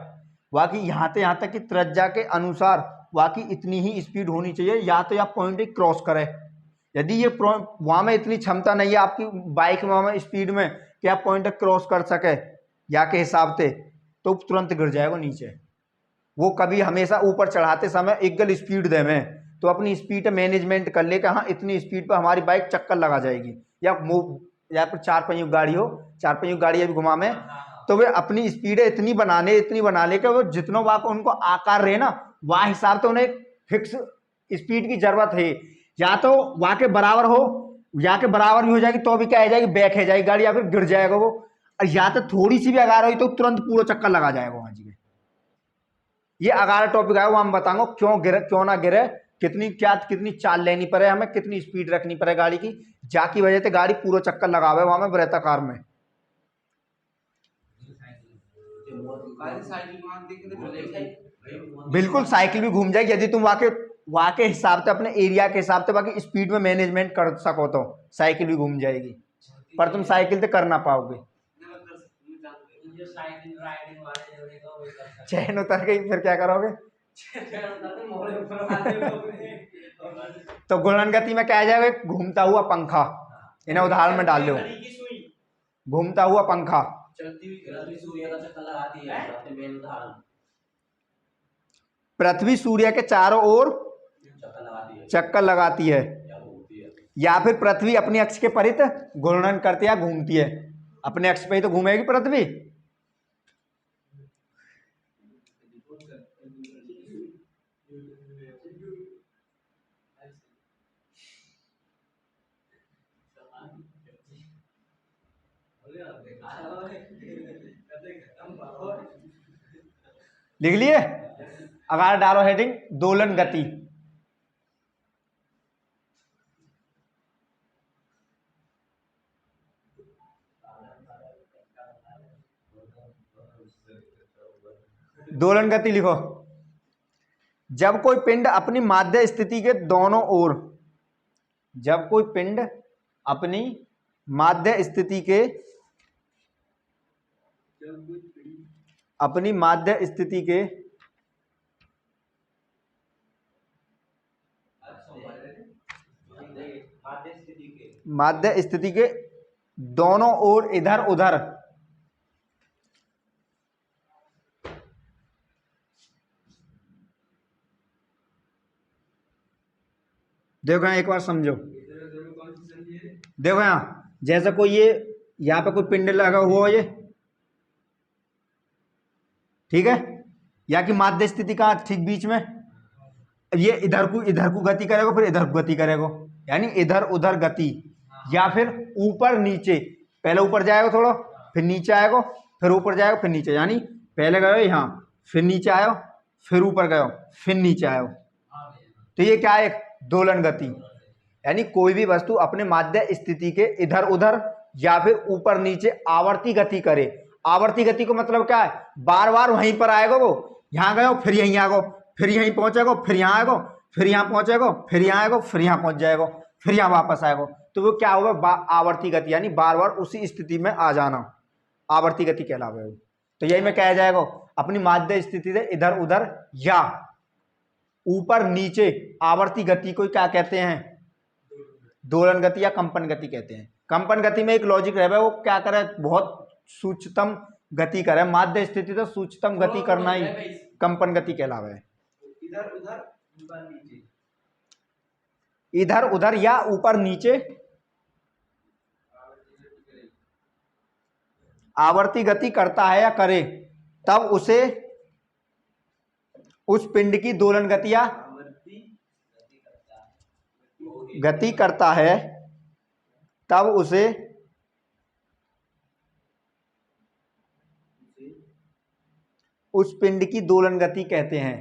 वहाँ की यहाँ तक की त्रिज्या के अनुसार वहाँ की इतनी ही स्पीड होनी चाहिए, या तो आप पॉइंट क्रॉस करें। यदि ये वहाँ में इतनी क्षमता नहीं है आपकी बाइक में वहाँ में स्पीड में कि आप पॉइंट क्रॉस कर सके या के हिसाब से, तो तुरंत गिर जाएगा नीचे। वो कभी हमेशा ऊपर चढ़ाते समय एक गल स्पीड दे में, तो अपनी स्पीड मैनेजमेंट कर ले कि हाँ इतनी स्पीड पर हमारी बाइक चक्कर लगा जाएगी, या फिर 4 पहियों गाड़ी हो, 4 पहियों गाड़ी अभी घुमा में, तो वे अपनी स्पीड इतनी बना ले कि वो जितना वहाँ को उनको आकार रहे ना, वहाँ हिसाब से उन्हें फिक्स स्पीड की जरूरत है। या तो वहाँ के बराबर हो, या के बराबर भी हो जाएगी तो भी क्या हो जाएगी, बैक है जाएगी गाड़ी, या फिर गिर जाएगा वो। और या तो थोड़ी सी भी अगार हुई तो तुरंत पूरा चक्कर लगा जाएगा वहाँ जी। ये अगार टॉपिक है, वो हम बताऊंगा क्यों गिरे क्यों ना गिरे, कितनी चाल लेनी पड़े हमें, कितनी स्पीड रखनी पड़े गाड़ी की, जाकी वजह से गाड़ी पूरा चक्कर लगावे वहां में वृत्ताकार में। बिल्कुल साइकिल भी घूम जाएगी यदि तुम वहाँ के हिसाब से अपने एरिया के हिसाब से बाकी स्पीड में मैनेजमेंट कर सको तो साइकिल भी घूम जाएगी, पर तुम साइकिल से कर ना पाओगे। चैन उतर गई फिर क्या करोगे? तो गुणन गति में क्या आ जाएगा, घूमता हुआ पंखा। इन्हें उदाहरण में डाल दो, घूमता हुआ पंखा। पृथ्वी सूर्य के चारों ओर चक्कर लगाती है, या फिर पृथ्वी अपनी अक्ष के परित घूर्णन करती है, घूमती है। अपने अक्ष पे ही तो घूमेगी पृथ्वी। लिख लिए? अगर डालो हेडिंग दोलन गति। दोलन गति लिखो। जब कोई पिंड अपनी माध्य स्थिति के दोनों ओर, जब कोई पिंड अपनी माध्य स्थिति के माध्य स्थिति के दोनों ओर इधर उधर देखो यहाँ एक बार समझो, देखो यहाँ जैसा कोई ये यहाँ पे कोई पिंड लगा हुआ है ये, ठीक है, या कि माध्य स्थिति का ठीक बीच में, ये इधर को गति करेगा, फिर इधर को गति करेगा, यानी इधर उधर गति, या फिर ऊपर नीचे, पहले ऊपर जाएगा थोड़ा, फिर नीचे आएगा, फिर ऊपर जाएगा, फिर नीचे, यानी पहले गए यहाँ, फिर नीचे आयो, फिर ऊपर गयो, फिर नीचे आयो। तो ये क्या है, एक दोलन गति। यानी कोई भी वस्तु अपने माध्य स्थिति के इधर उधर या फिर ऊपर नीचे आवर्ती गति करे। आवर्ती गति को मतलब क्या है, बार बार वहीं पर आएगा वो, यहाँ गयो फिर यहीं आएगा, फिर यहीं पहुंचेगा, फिर यहाँ आएगा, फिर यहाँ पहुंचेगा, फिर यहाँ आएगा, फिर यहाँ पहुंच जाएगा, फिर यहाँ वापस आएगा। तो वो क्या होगा, आवर्ती गति, यानी बार बार उसी स्थिति में आ जाना, आवर्ती गति कहलावे। तो यही में कहा जाएगा अपनी माध्य स्थिति से इधर उधर या ऊपर नीचे आवर्ती गति को क्या कहते हैं, दोलन गति या कंपन गति कहते हैं। कंपन गति में एक लॉजिक रहे, वो क्या करे, बहुत सूक्ष्मतम गति करे, माध्य स्थिति तो सूक्ष्मतम गति करना ही कंपन गति कहलावे। इधर उधर ऊपर नीचे, इधर उधर या ऊपर नीचे आवर्ती गति करता है या करे, तब उसे उस पिंड की दोलन गति या गति करता है, तब उसे उस पिंड की दोलन गति कहते हैं।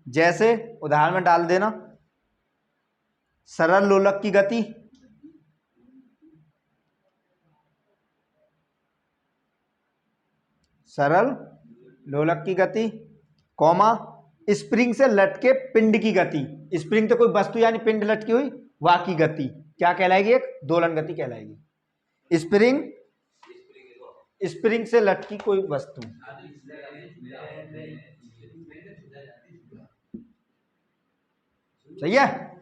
जैसे उदाहरण में डाल देना, सरल लोलक की गति, सरल लोलक की गति, कॉमा स्प्रिंग से लटके पिंड की गति। स्प्रिंग तो कोई वस्तु यानी पिंड लटकी हुई, वह की गति क्या कहलाएगी, एक दोलन गति कहलाएगी। स्प्रिंग, स्प्रिंग से लटकी कोई वस्तु, सही है।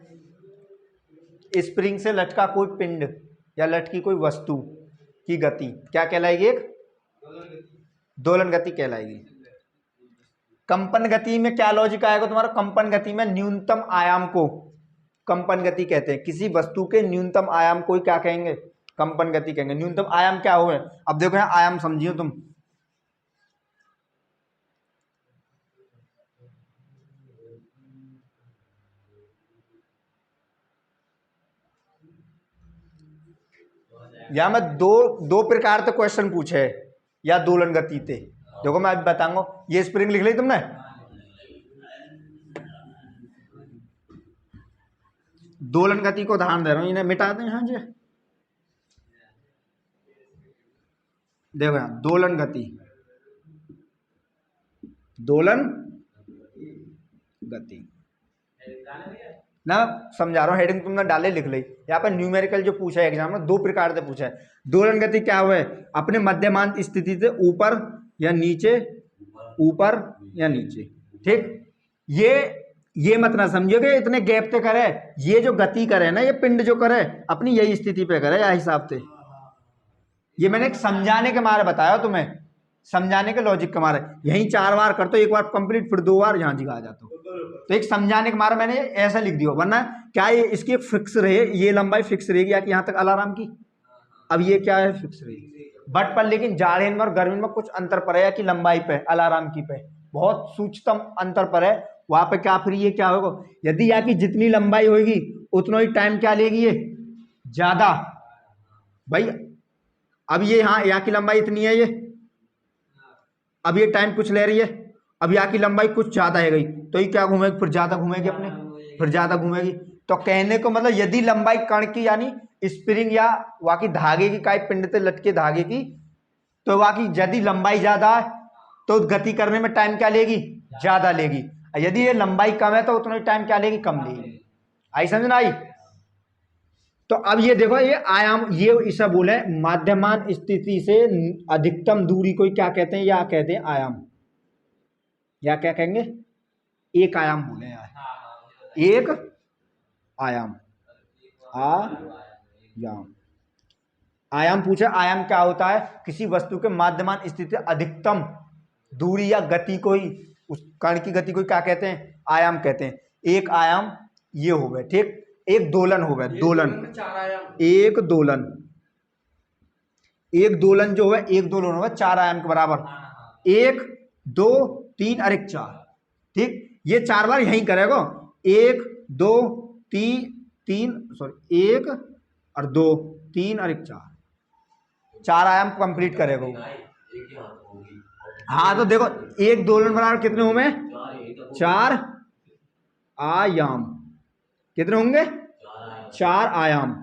स्प्रिंग से लटका कोई पिंड या लटकी कोई वस्तु की गति क्या कहलाएगी? एक दोलन गति कहलाएगी। कंपन गति में क्या लॉजिक आएगा तुम्हारा? कंपन गति में न्यूनतम आयाम को कंपन गति कहते हैं। किसी वस्तु के न्यूनतम आयाम को क्या कहेंगे? कंपन गति कहेंगे। न्यूनतम आयाम क्या हुए? अब देखो यहाँ आयाम समझिए तुम, या मैं दो प्रकार से क्वेश्चन पूछे या दोलन गति थे। देखो मैं अभी बताऊंगा। ये स्प्रिंग लिख ली तुमने, दोलन गति को उदाहरण दे रहा हूं, इन्हें मिटा दें यहाँ जी। देखो यहाँ दोलन गति, दोलन गति ना समझा रहा हूँ। हेडिंग तुमने डाले लिख ली। यहाँ पर न्यूमेरिकल जो पूछा है एग्जाम में, दो प्रकार से पूछा है। दोलन गति क्या हुआ है? अपने मध्यमान स्थिति से ऊपर या नीचे, ऊपर या नीचे, ठीक। ये मत ना समझिए कि इतने गैप पे करे। ये जो गति करे ना, ये पिंड जो करे अपनी यही स्थिति पे करे या हिसाब से। ये मैंने एक समझाने के मारे बताया तुम्हें, समझाने के लॉजिक के मारे। यही 4 बार करते हो, एक बार कंप्लीट, फिर 2 बार यहाँ जगह आ जाता हो। तो एक समझाने के मारे मैंने ऐसा लिख दिया, वरना क्या ये इसकी फिक्स रहे, ये लंबाई फिक्स रहेगी या कि यहाँ तक अलार्म की। अब ये क्या है? फिक्स रहेगी। बट पर लेकिन जाड़े में और गर्मी में कुछ अंतर पर है, या कि लंबाई पे, अलार्म की पे बहुत सूक्ष्म अंतर पर है। वहां पे क्या फिर ये क्या होगा? यदि यहाँ की जितनी लंबाई होगी उतना ही टाइम क्या लेगी? ये ज्यादा। भाई अब ये यहाँ की लंबाई इतनी है, ये अब ये टाइम कुछ ले रही है, अब यहाँ की लंबाई कुछ ज्यादा है गई, तो ये क्या घूमेगी? फिर ज्यादा घूमेगी अपने, फिर ज्यादा घूमेगी। तो कहने को मतलब यदि लंबाई कण की यानी स्प्रिंग या वाकी धागे की, काय पिंड से लटके धागे की, तो वाकी यदि लंबाई ज्यादा है तो गति करने में टाइम क्या लेगी? ज्यादा लेगी। यदि ये लंबाई कम है तो उतना ही टाइम क्या लेगी? कम लेगी। आई समझ ना आई? तो अब ये देखो, ये आयाम, ये इसे बोले माध्यमान स्थिति से अधिकतम दूरी को क्या कहते हैं? या कहते हैं आयाम, या क्या कहेंगे? एक आयाम बोले यार, एक आयाम, आयाम। आयाम पूछे, आयाम क्या होता है? किसी वस्तु के माध्यमान स्थिति अधिकतम दूरी या गति को ही, उस कण की गति को क्या कहते हैं? आयाम कहते हैं। एक आयाम ये हो गए, ठीक। एक दोलन हो गए, दोलन, एक दोलन, एक दोलन जो है, एक दोलन होगा 4 आयाम के बराबर। 1 2 3 और 1 4, ठीक। ये 4 बार यहीं करेगा, 1 2 3 सॉरी 1 और 2 3 और 1 4 आयाम कंप्लीट करेगा। हाँ तो देखो, एक दोलन बराबर कितने होंगे? 4 आयाम। कितने होंगे? 4 आयाम।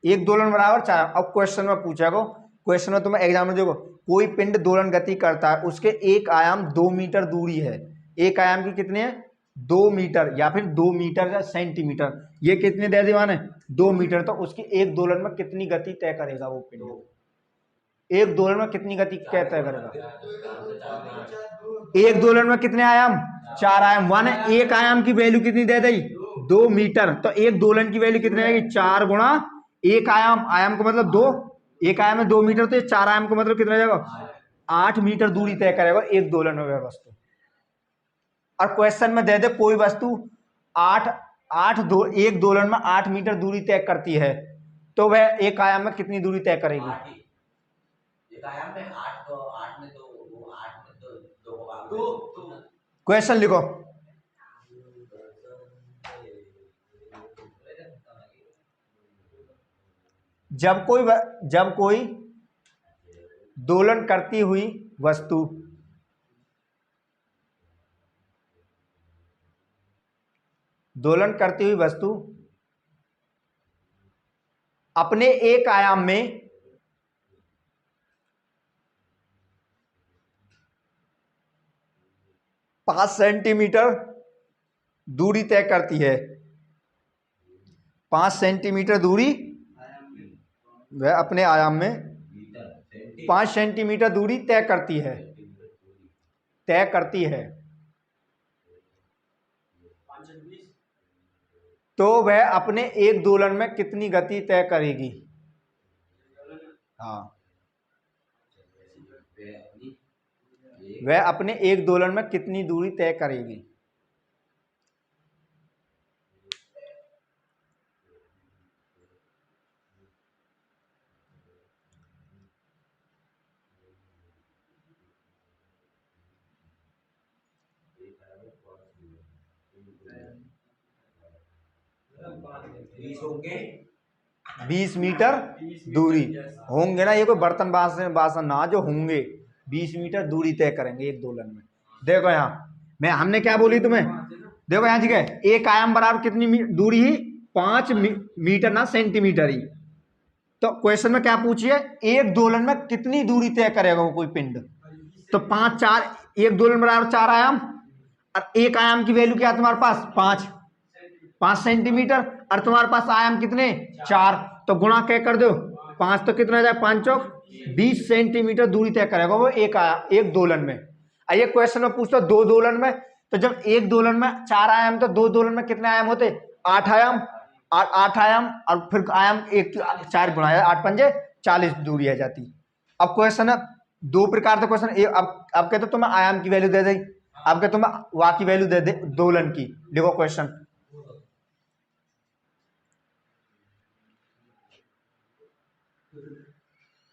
एक दोलन बराबर 4। अब क्वेश्चन में पूछेगा, क्वेश्चन में तुम्हें एग्जाम में देखो, कोई पिंड दोलन गति करता है, उसके एक आयाम 2 मीटर दूरी है। एक आयाम की कितने है? 2 मीटर, या फिर 2 मीटर या सेंटीमीटर। ये कितने दे दीवाने? 2 मीटर। तो उसकी एक दोलन में कितनी गति तय करेगा वो पिंड? एक दोलन में कितनी गति तय करेगा? एक दोलन में कितने आयाम? 4 आयाम। वन एक आयाम की वैल्यू कितनी दे दी? 2 मीटर। तो एक दोलन की वैल्यू कितनी आएगी? 4 गुणा एक आयाम। आयाम को मतलब 2, एक आयाम में 2 मीटर, तो 4 आयाम को मतलब कितना जाएगा? 8 मीटर दूरी तय करेगा एक दोलन में वह वस्तु। और क्वेश्चन में दे दे कोई वस्तु एक दोलन में 8 मीटर दूरी तय करती है, तो वह एक आयाम में कितनी दूरी तय करेगी? एक आयाम में 8 में 2 क्वेश्चन लिखो। जब कोई दोलन करती हुई वस्तु अपने एक आयाम में 5 सेंटीमीटर दूरी तय करती है, 5 सेंटीमीटर दूरी वह अपने आयाम में 5 सेंटीमीटर दूरी तय करती है, तय करती है, तो वह अपने एक दोलन में कितनी गति तय करेगी? हाँ, वह अपने एक दोलन में कितनी दूरी तय करेगी? होंगे 20 मीटर दूरी होंगे ना, ये कोई बर्तन बासन ना, जो होंगे 20 मीटर दूरी तय करेंगे एक दोलन में। देखो यहाँ मैं हमने क्या बोली तुम्हें, देखो यहाँ ठीक है, एक आयाम बराबर कितनी दूरी ही? 5 मीटर ना सेंटीमीटर ही। तो क्वेश्चन में क्या पूछिए, एक दोलन में कितनी दूरी तय करेगा वो कोई पिंड? तो 5 4, एक दोलन बराबर 4 आयाम, और एक आयाम की वैल्यू क्या है तुम्हारे पास? 5 सेंटीमीटर, और तुम्हारे पास आयाम कितने? 4। तो गुणा क्या कर दो, 5 तो कितना जाए? 5 चौक 20 सेंटीमीटर दूरी तय करेगा वो एक दोलन में। ये क्वेश्चन में पूछता दो दोलन में, तो जब एक दोलन में 4 आयाम, तो दो दोलन में कितने आयाम होते? 8 आयाम, 8 आयाम, और फिर आयाम 4 गुणा 8 पंजे 40 दूरी आ जाती। अब क्वेश्चन है दो प्रकार से क्वेश्चन, अब कहते तुम्हें आयाम की वैल्यू दे दी, अब कहते तुम्हें वा की वैल्यू दे दे दोलन की। देखो क्वेश्चन,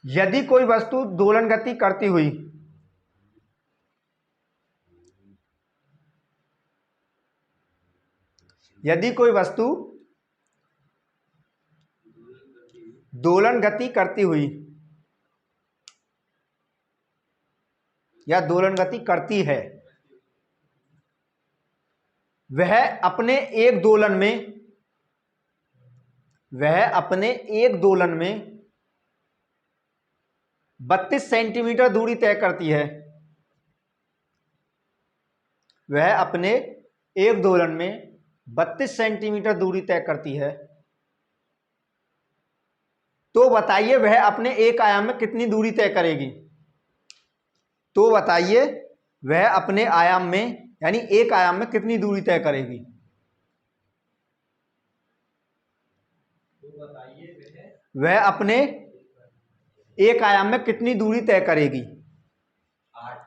यदि कोई वस्तु दोलन गति करती हुई यदि कोई वस्तु दोलन गति करती हुई या दोलन गति करती है, वह अपने एक दोलन में 32 सेंटीमीटर दूरी तय करती है, वह अपने एक दोलन में 32 सेंटीमीटर दूरी तय करती है, तो बताइए वह अपने एक आयाम में कितनी दूरी तय करेगी? तो बताइए वह अपने आयाम में, यानी एक आयाम में कितनी दूरी तय करेगी? वह अपने एक आयाम में कितनी दूरी तय करेगी? 8।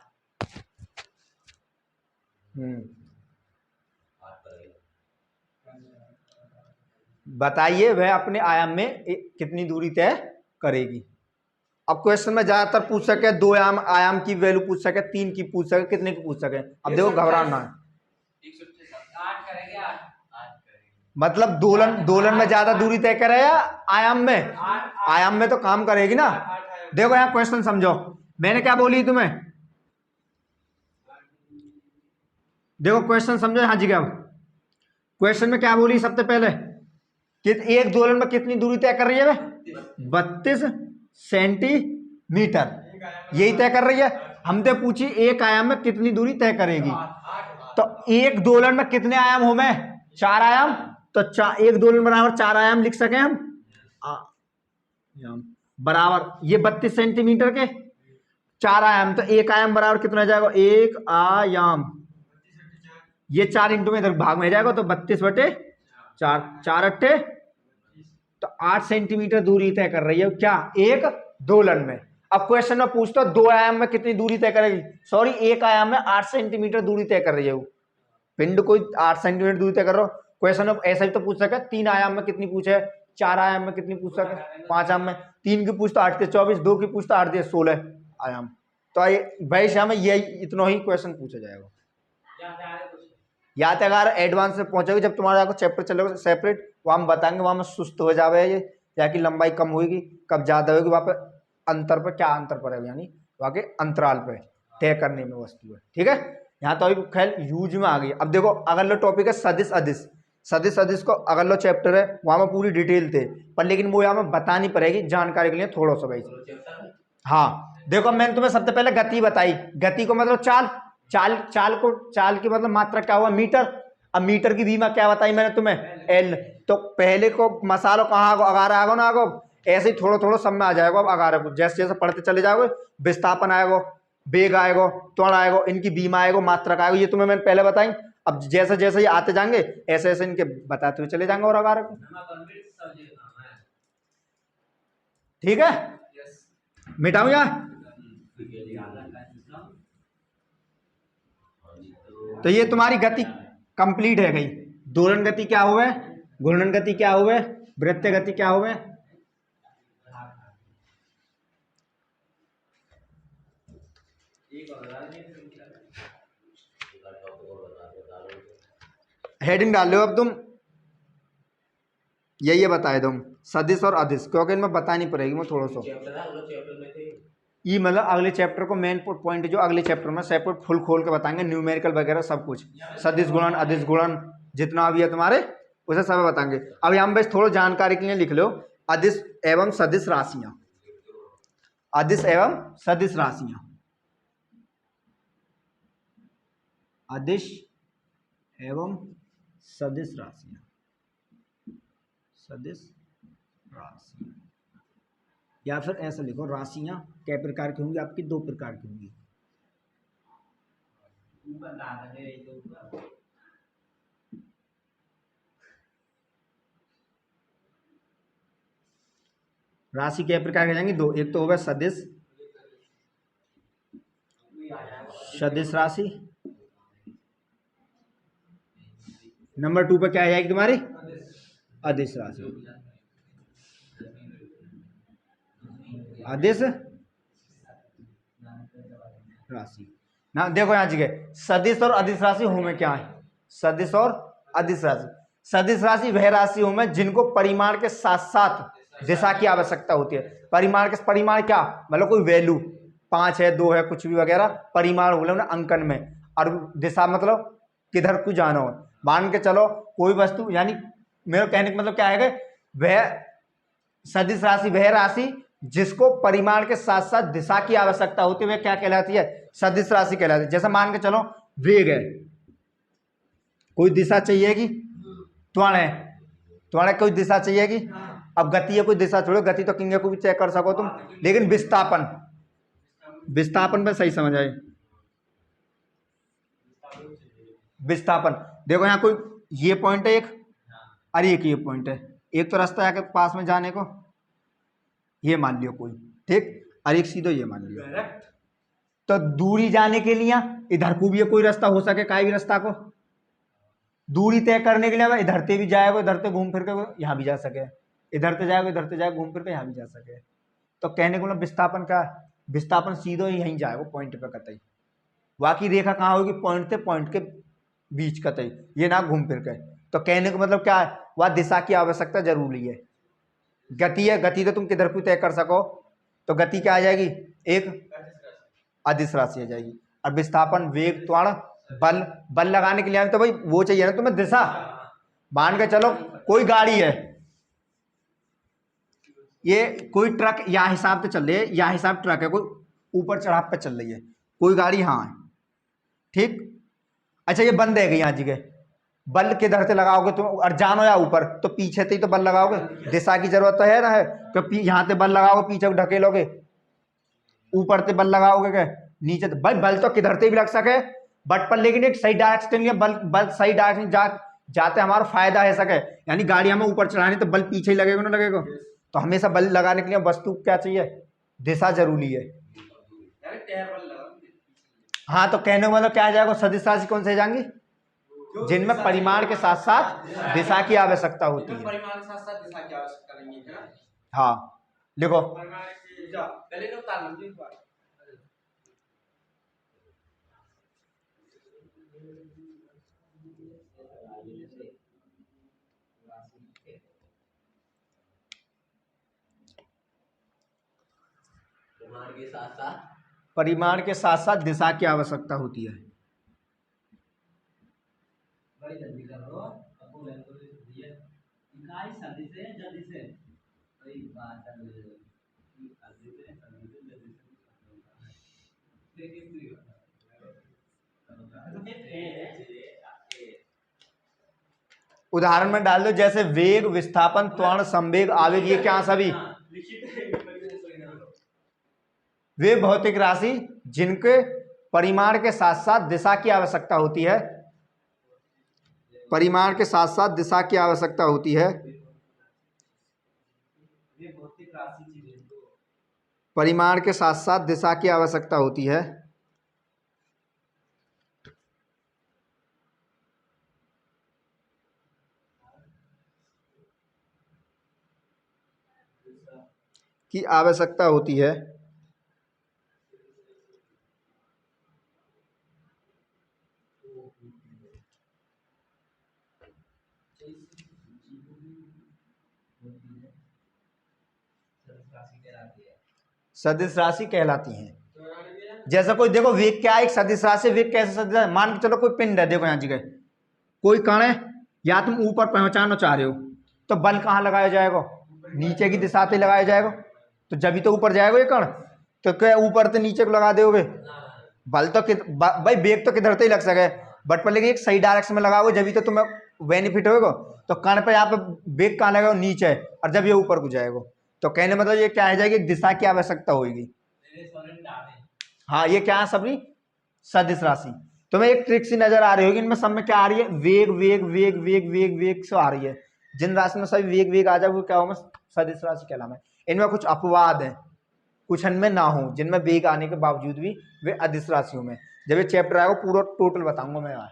बताइए वह अपने आयाम में कितनी दूरी तय करेगी। अब क्वेश्चन में ज्यादातर पूछ सके 2 आयाम की वैल्यू पूछ सके, 3 की पूछ सके, कितने की पूछ सके। अब देखो घबराना है, 8 करेंगे, 8 मतलब दोलन में ज्यादा दूरी तय करे या आयाम में? आयाम में तो काम करेगी ना। देखो यहाँ क्वेश्चन समझो, मैंने क्या बोली तुम्हें, देखो क्वेश्चन समझो यहाँ जी। अब क्वेश्चन में क्या बोली सबसे पहले कि एक दोलन में कितनी दूरी तय कर रही है? 32 सेंटीमीटर, यही तय कर रही है। हमसे पूछी एक आयाम में कितनी दूरी तय करेगी, तो एक दोलन में कितने आयाम हो? मैं 4 आयाम, तो एक दोलन बराबर 4 आयाम लिख सके हम बराबर ये 32 सेंटीमीटर के 4 आयाम, तो एक आयाम बराबर कितना जाएगा? एक आयाम, ये 4 इंटू में इधर भाग में जाएगा, तो 32/4, 4 अट्ठे, तो 8 सेंटीमीटर दूरी तय कर रही है क्या? एक दोलन में। अब क्वेश्चन में पूछता 2 आयाम में कितनी दूरी तय करेगी, सॉरी एक आयाम में 8 सेंटीमीटर दूरी तय कर रही है वो पिंड, कोई 8 सेंटीमीटर दूरी तय कर रहा हो। क्वेश्चन में ऐसा ही तो पूछ सके 3 आयाम में कितनी पूछे, 4 आयाम में कितनी पूछ सके, 5 आयाम में, 3 की पूछता 8 के 24, 2 की पूछता 8 के 16 आयाम। तो भाई में यही इतना ही क्वेश्चन पूछा जाएगा। या तो अगर एडवांस में पहुंचोगे, जब तुम्हारा चैप्टर चलेगा सेपरेट, वहाँ हम बताएंगे, वहाँ में सुस्त हो जावे ये, या कि लंबाई कम होगी, कब ज्यादा होगी, वहाँ पे अंतर पर क्या अंतर पड़ेगा, यानी वहाँ के अंतराल पे तय करने में वस्तु है। ठीक है, यहाँ तो अभी खैर यूज में आ गई। अब देखो अगला टॉपिक है सदिश अदिश। सदिश अदिश को अगला चैप्टर है, वहाँ में पूरी डिटेल थे, पर लेकिन वो यहाँ में बतानी पड़ेगी जानकारी के लिए थोड़ा सा भाई। हाँ देखो मैंने तुम्हें सबसे पहले गति बताई, गति को मतलब चाल की मतलब मात्रा क्या हुआ? मीटर। अब मीटर की बीमा क्या बताई मैंने तुम्हें, एल। तो पहले को मसालो कहाँ अगार आगो ना आगो, ऐसे ही थोड़ा थोड़ा सब में आ जाएगा। अब अगार को जैसे जैसे पढ़ते चले जाओगे, विस्थापन आएगो, वेग आएगो, त्वरण आएगो, इनकी बीमा आएगो, मात्रक आएगो, ये तुम्हें मैंने पहले बताई। अब जैसे जैसे ये आते जाएंगे ऐसे ऐसे इनके बताते हुए चले जाएंगे और अगार को। ठीक है, मिटाऊं या? तो ये तुम्हारी गति कंप्लीट है गई। दोलन गति क्या हुए, घूर्णन गति क्या हुए, वृत्तीय गति क्या हुए। हेडिंग डाल लो अब तुम, ये बताए तुम सदिश और अदिश, क्योंकि इनमें बतानी पड़ेगी मैं थोड़ा सा। ये मतलब अगले चैप्टर को मेन पॉइंट जो अगले चैप्टर में सेपरेट फुल खोल के बताएंगे, न्यूमेरिकल वगैरह सब कुछ, सदिश गुणन अदिश गुणन जितना भी है तुम्हारे उसे सब बताएंगे। अब यहाँ बस थोड़ा जानकारी के लिए लिख लो, अदिश एवं सदिश राशियां, अदिश एवं सदिश राशियां, अदिश एवं सदिश राशियां, सदिश राशियां, या फिर ऐसा लिखो राशियां कै प्रकार की होंगी आपकी, दो प्रकार की होंगी। राशि कै प्रकार की जाएंगी, दो, एक तो होगा सदिश, सदिश राशि, नंबर 2 पे क्या आ जाएगी तुम्हारी, अदिश राशि, अदिश राशि ना। देखो यहाँ जगह सदिश और अदिश राशि हूं में क्या है, सदिश और अदिश राशि। सदिश राशि वह राशि हूं में जिनको परिमाण के साथ साथ दिशा की आवश्यकता होती है। परिमाण के परिमाण क्या मतलब कोई वैल्यू 5 है 2 है कुछ भी वगैरह परिमाण बोले ना अंकन में, और दिशा मतलब किधर को जाना हो। मान के चलो कोई वस्तु, यानी मेरे कहने का मतलब क्या है, वह सदिश राशि वह राशि जिसको परिमाण के साथ साथ दिशा की आवश्यकता होती है वह क्या कहलाती है, सदिश राशि कहलाती है। जैसे मान के चलो वेग है, कोई दिशा चाहिएगी, त्वरण है, त्वरण कोई दिशा चाहिएगी। अब गति है कोई दिशा छोड़ो, गति तो किंगे को भी चेक कर सको तुम, लेकिन विस्थापन, विस्थापन पे सही समझ आए, विस्थापन। देखो यहाँ कोई ये पॉइंट है एक, और एक ये पॉइंट है, एक तो रास्ता है पास में जाने को, ये मान लियो कोई, ठीक, और एक सीधो ये मान लियो। तो दूरी जाने के लिए इधर को भी कोई रास्ता हो सके, काई भी रास्ता को दूरी तय करने के लिए इधर से भी जाएगा, इधर से घूम फिर के यहाँ भी जा सके, इधर से जाएगा, इधर से जाएगा, घूम फिर के यहाँ भी जा सके। तो कहने को विस्थापन का, विस्थापन सीधो ही यहीं जाएगा पॉइंट पे कतई, बाकी रेखा कहाँ होगी, पॉइंट से पॉइंट के बीच कतई, ये ना घूम फिर के। तो कहने का मतलब क्या है, वह दिशा की आवश्यकता जरूरी है। गति है, गति तो तुम किधर को तय कर सको, तो गति क्या आ जाएगी, एक अदिश राशि आ जाएगी। और विस्थापन वेग त्वरण बल, बल लगाने के लिए तो भाई वो चाहिए ना तुम्हें दिशा। मान के चलो कोई गाड़ी है, ये कोई ट्रक यहाँ हिसाब से चल रही है, यहाँ हिसाब ट्रक है, कोई ऊपर चढ़ाव पे चल रही है, कोई गाड़ी यहाँ है, ठीक। अच्छा ये बंद है यहाँ जगह, बल किधर से लगाओगे तुम, और जानो या ऊपर तो पीछे से ही तो बल लगाओगे, दिशा की जरूरत तो है ना, है तो यहाँ से बल लगाओगे, पीछे को ढकेलोगे, ऊपर से बल लगाओगे क्या, नीचे तो बल, बल तो किधर से भी लग सके बट पर, लेकिन एक सही डायरेक्शन, बल बल सही डायरेक्शन जाते हमारा फायदा है सके, यानी गाड़ी हमें ऊपर चढ़ानी तो बल पीछे ही लगेगा ना लगेगा। तो हमेशा बल लगाने के लिए वस्तु क्या चाहिए, दिशा जरूरी है। हाँ तो कहने का मतलब क्या आ जाएगा, सदिश राशि कौन से जाएंगी, जिनमें परिमाण के साथ साथ दिशा की आवश्यकता होती है। परिमाण के साथ साथ दिशा की आवश्यकता नहीं है ना। हाँ लिखो, परिमाण के साथ साथ दिशा की आवश्यकता होती है। उदाहरण में डाल दो, जैसे वेग, विस्थापन, त्वरण, संवेग, आवेग, ये क्या सभी वे भौतिक राशि जिनके परिमाण के साथ साथ दिशा की आवश्यकता होती है, परिमाण के साथ साथ दिशा की आवश्यकता होती है, परिमाण के साथ साथ दिशा की आवश्यकता होती है, की आवश्यकता होती है। सदिश राशि कहलाती हैं। जैसा कोई देखो वेग क्या है, एक सदिश राशि। वेग कैसे सदिश राशि? मान के चलो कोई पिंड है, देखो यहाँ जगह कोई कण है, या तुम ऊपर पहुंचाना चाह रहे हो, तो बल कहाँ लगाया जाएगा? नीचे की दिशा पे लगाया जाएगा, तो जब भी तो ऊपर जाएगा ये कण, तो क्या ऊपर से नीचे को लगा दोगे? बल तो भाई वेग तो किधर से ही लग सके, बट पर लेकिन एक सही डायरेक्शन में लगाओगे जब भी तो तुम्हें बेनिफिट होगा। तो कण पे यहाँ पे वेग कहाँ लगेगा? नीचे, और जब ये ऊपर को जाएगा, तो कहने मतलब ये क्या है जाएगी, एक दिशा की आवश्यकता होगी। हाँ, ये क्या है सभी सदिश राशि। तुम्हें एक ट्रिक सी नजर आ रही होगी, इनमें सब में क्या आ रही है? वेग वेग वेग वेग वेग वेग से आ रही है। जिन राशि में सभी वेग वेग आ जाए वो क्या होगा? सदिश राशि कहलाना है। इनमें कुछ अपवाद है, कुछ इनमें ना हो, जिनमें वेग आने के बावजूद भी वे अदिश राशियों में। जब ये चैप्टर आएगा पूरा टोटल बताऊंगा मैं यहाँ।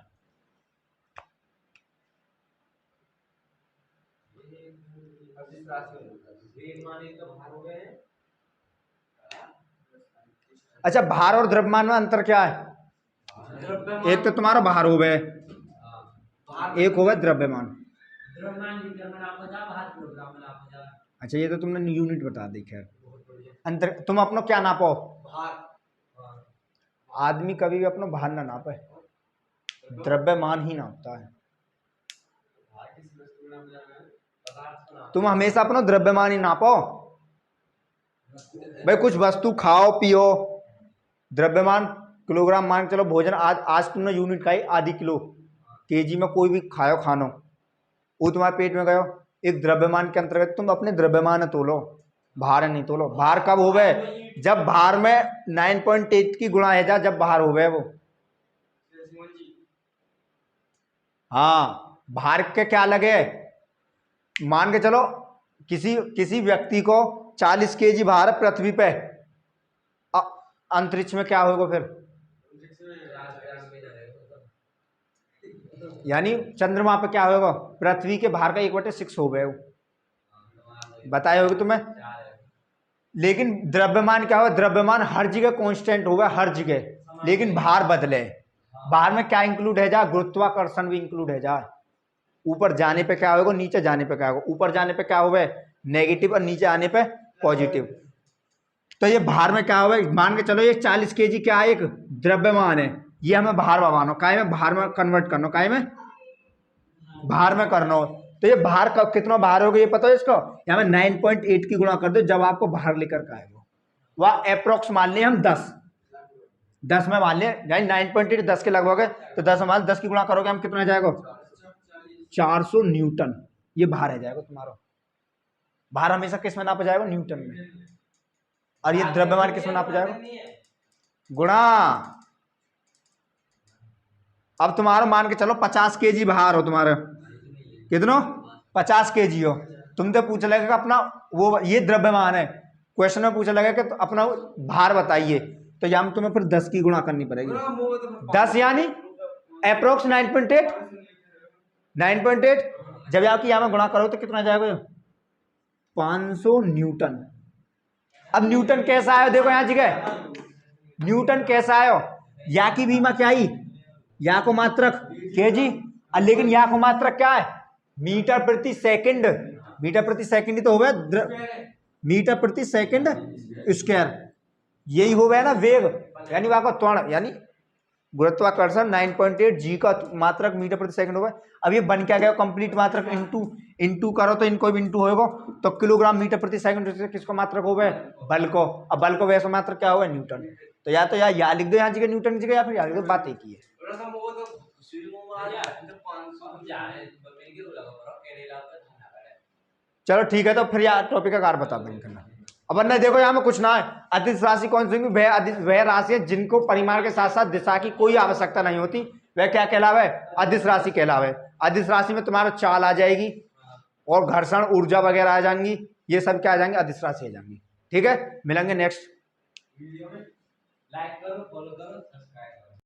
अच्छा, भार और द्रव्यमान में अंतर क्या है? एक तो तुम्हारा भार हो गए, एक हो गया द्रव्यमान। अच्छा, ये तो तुमने यूनिट बता दी। खैर अंतर, तुम अपनो क्या नापो? आदमी कभी भी अपना भार ना नापे, द्रव्यमान ही नापता है। तुम हमेशा अपना द्रव्यमान ही नापो। भाई कुछ वस्तु खाओ पियो, द्रव्यमान किलोग्राम मान चलो। भोजन आज तुमने यूनिट खाई आधी किलो, केजी में कोई भी खाओ खानो, वो तुम्हारे पेट में गयो, एक द्रव्यमान के अंतर्गत। तुम अपने द्रव्यमान तोलो, भार नहीं तोलो। भार कब हो गए? जब भार में 9.8 की गुणा है जा, जब भार हो गए वो। हाँ, भार के क्या लगे? मान के चलो किसी व्यक्ति को 40 केजी भार पृथ्वी पे, अंतरिक्ष में क्या होगा फिर? यानी चंद्रमा पे क्या होगा? पृथ्वी के भार का 1/6 हो गए। बताए होगे तुम्हें। लेकिन द्रव्यमान क्या होगा? द्रव्यमान हर जगह कांस्टेंट होगा, हर जगह, लेकिन भार बदले। भार में क्या इंक्लूड है जा? गुरुत्वाकर्षण भी इंक्लूड है जा। ऊपर जाने पे क्या होगा, नीचे जाने पे क्या होगा? ऊपर जाने पे क्या होगा? नेगेटिव, और नीचे आने पे पॉजिटिव। तो ये भार में क्या होगा? मान के चलो ये 40 केजी क्या है? एक द्रव्यमान है। ये हमें भार बवानो, काय में भार में कन्वर्ट करना, काय में भार में करना हो। तो ये भार का कितना भार होगा ये पता है इसको? यहाँ में 9.8 की गुणा कर दो, जब आपको भार लेकर के आएगा। वह अप्रोक्स मान लिया हम 10 में मान लिया, यानी 9.8 10 के लगभग है, तो 10 मान 10 की गुणा करोगे हम कितना जाएगा? 400 न्यूटन। ये भार है जाएगा तुम्हारा। भार हमेशा किस में नापा जाएगा? न्यूटन में। और ये द्रव्यमान किस में नापा जाएगा? गुणा। अब तुम्हारा मान के चलो 50 केजी भार हो तुम्हारा, कितना? 50 केजी हो। तुमसे पूछ लगेगा अपना वो, ये द्रव्यमान है, क्वेश्चन में पूछा लगेगा कि तो अपना भार बताइए, तो यहाँ तुम्हें फिर 10 की गुणा करनी पड़ेगी। 10 यानी अप्रोक्स 9.8। जब आपकी यहाँ में गुणा करो तो कितना जाएगा? 500 न्यूटन। अब न्यूटन कैसा आयो? देखो यहाँ जगह न्यूटन कैसा आयो? या की बीमा क्या ही, या को मात्रक केजी, लेकिन या को मात्रक क्या है? मीटर प्रति सेकंड। मीटर प्रति सेकंड ही तो हो गया, मीटर प्रति सेकंड स्क्वायर। यही हो गया ना वेग, यानी वहां का त्वरण, यानी गुरुत्वाकर्षण 9.8 जी का मात्रक मीटर प्रति सेकंड होगा। अब ये बन क्या गया? कंप्लीट मात्रक इंटू करो तो इनको भी इंटू होगा, तो किलोग्राम मीटर प्रति सेकंड किसको मात्रक हो गए? बल को। अब बल को वैसे मात्रक क्या होगा? न्यूटन। तो या लिख दो यहाँ जगह न्यूटन की जगह, या फिर या लिख दो, बात एक ही है। चलो ठीक है, तो फिर यार टॉपिक का कार बता देंगे करना। अब वरना देखो यहाँ में कुछ ना है, अदिश राशि कौन सी होगी, वह राशि है जिनको परिमाण के साथ साथ दिशा की कोई आवश्यकता नहीं होती, वह क्या कहलावे, अदिश राशि कहलावे। अदिश राशि में तुम्हारा चाल आ जाएगी और घर्षण ऊर्जा वगैरह आ जाएंगी, ये सब क्या आ जाएंगे, अदिश राशि आ जाएंगी। ठीक है, मिलेंगे नेक्स्ट वीडियो में। लाइक करो, फॉलो करो, सब्सक्राइब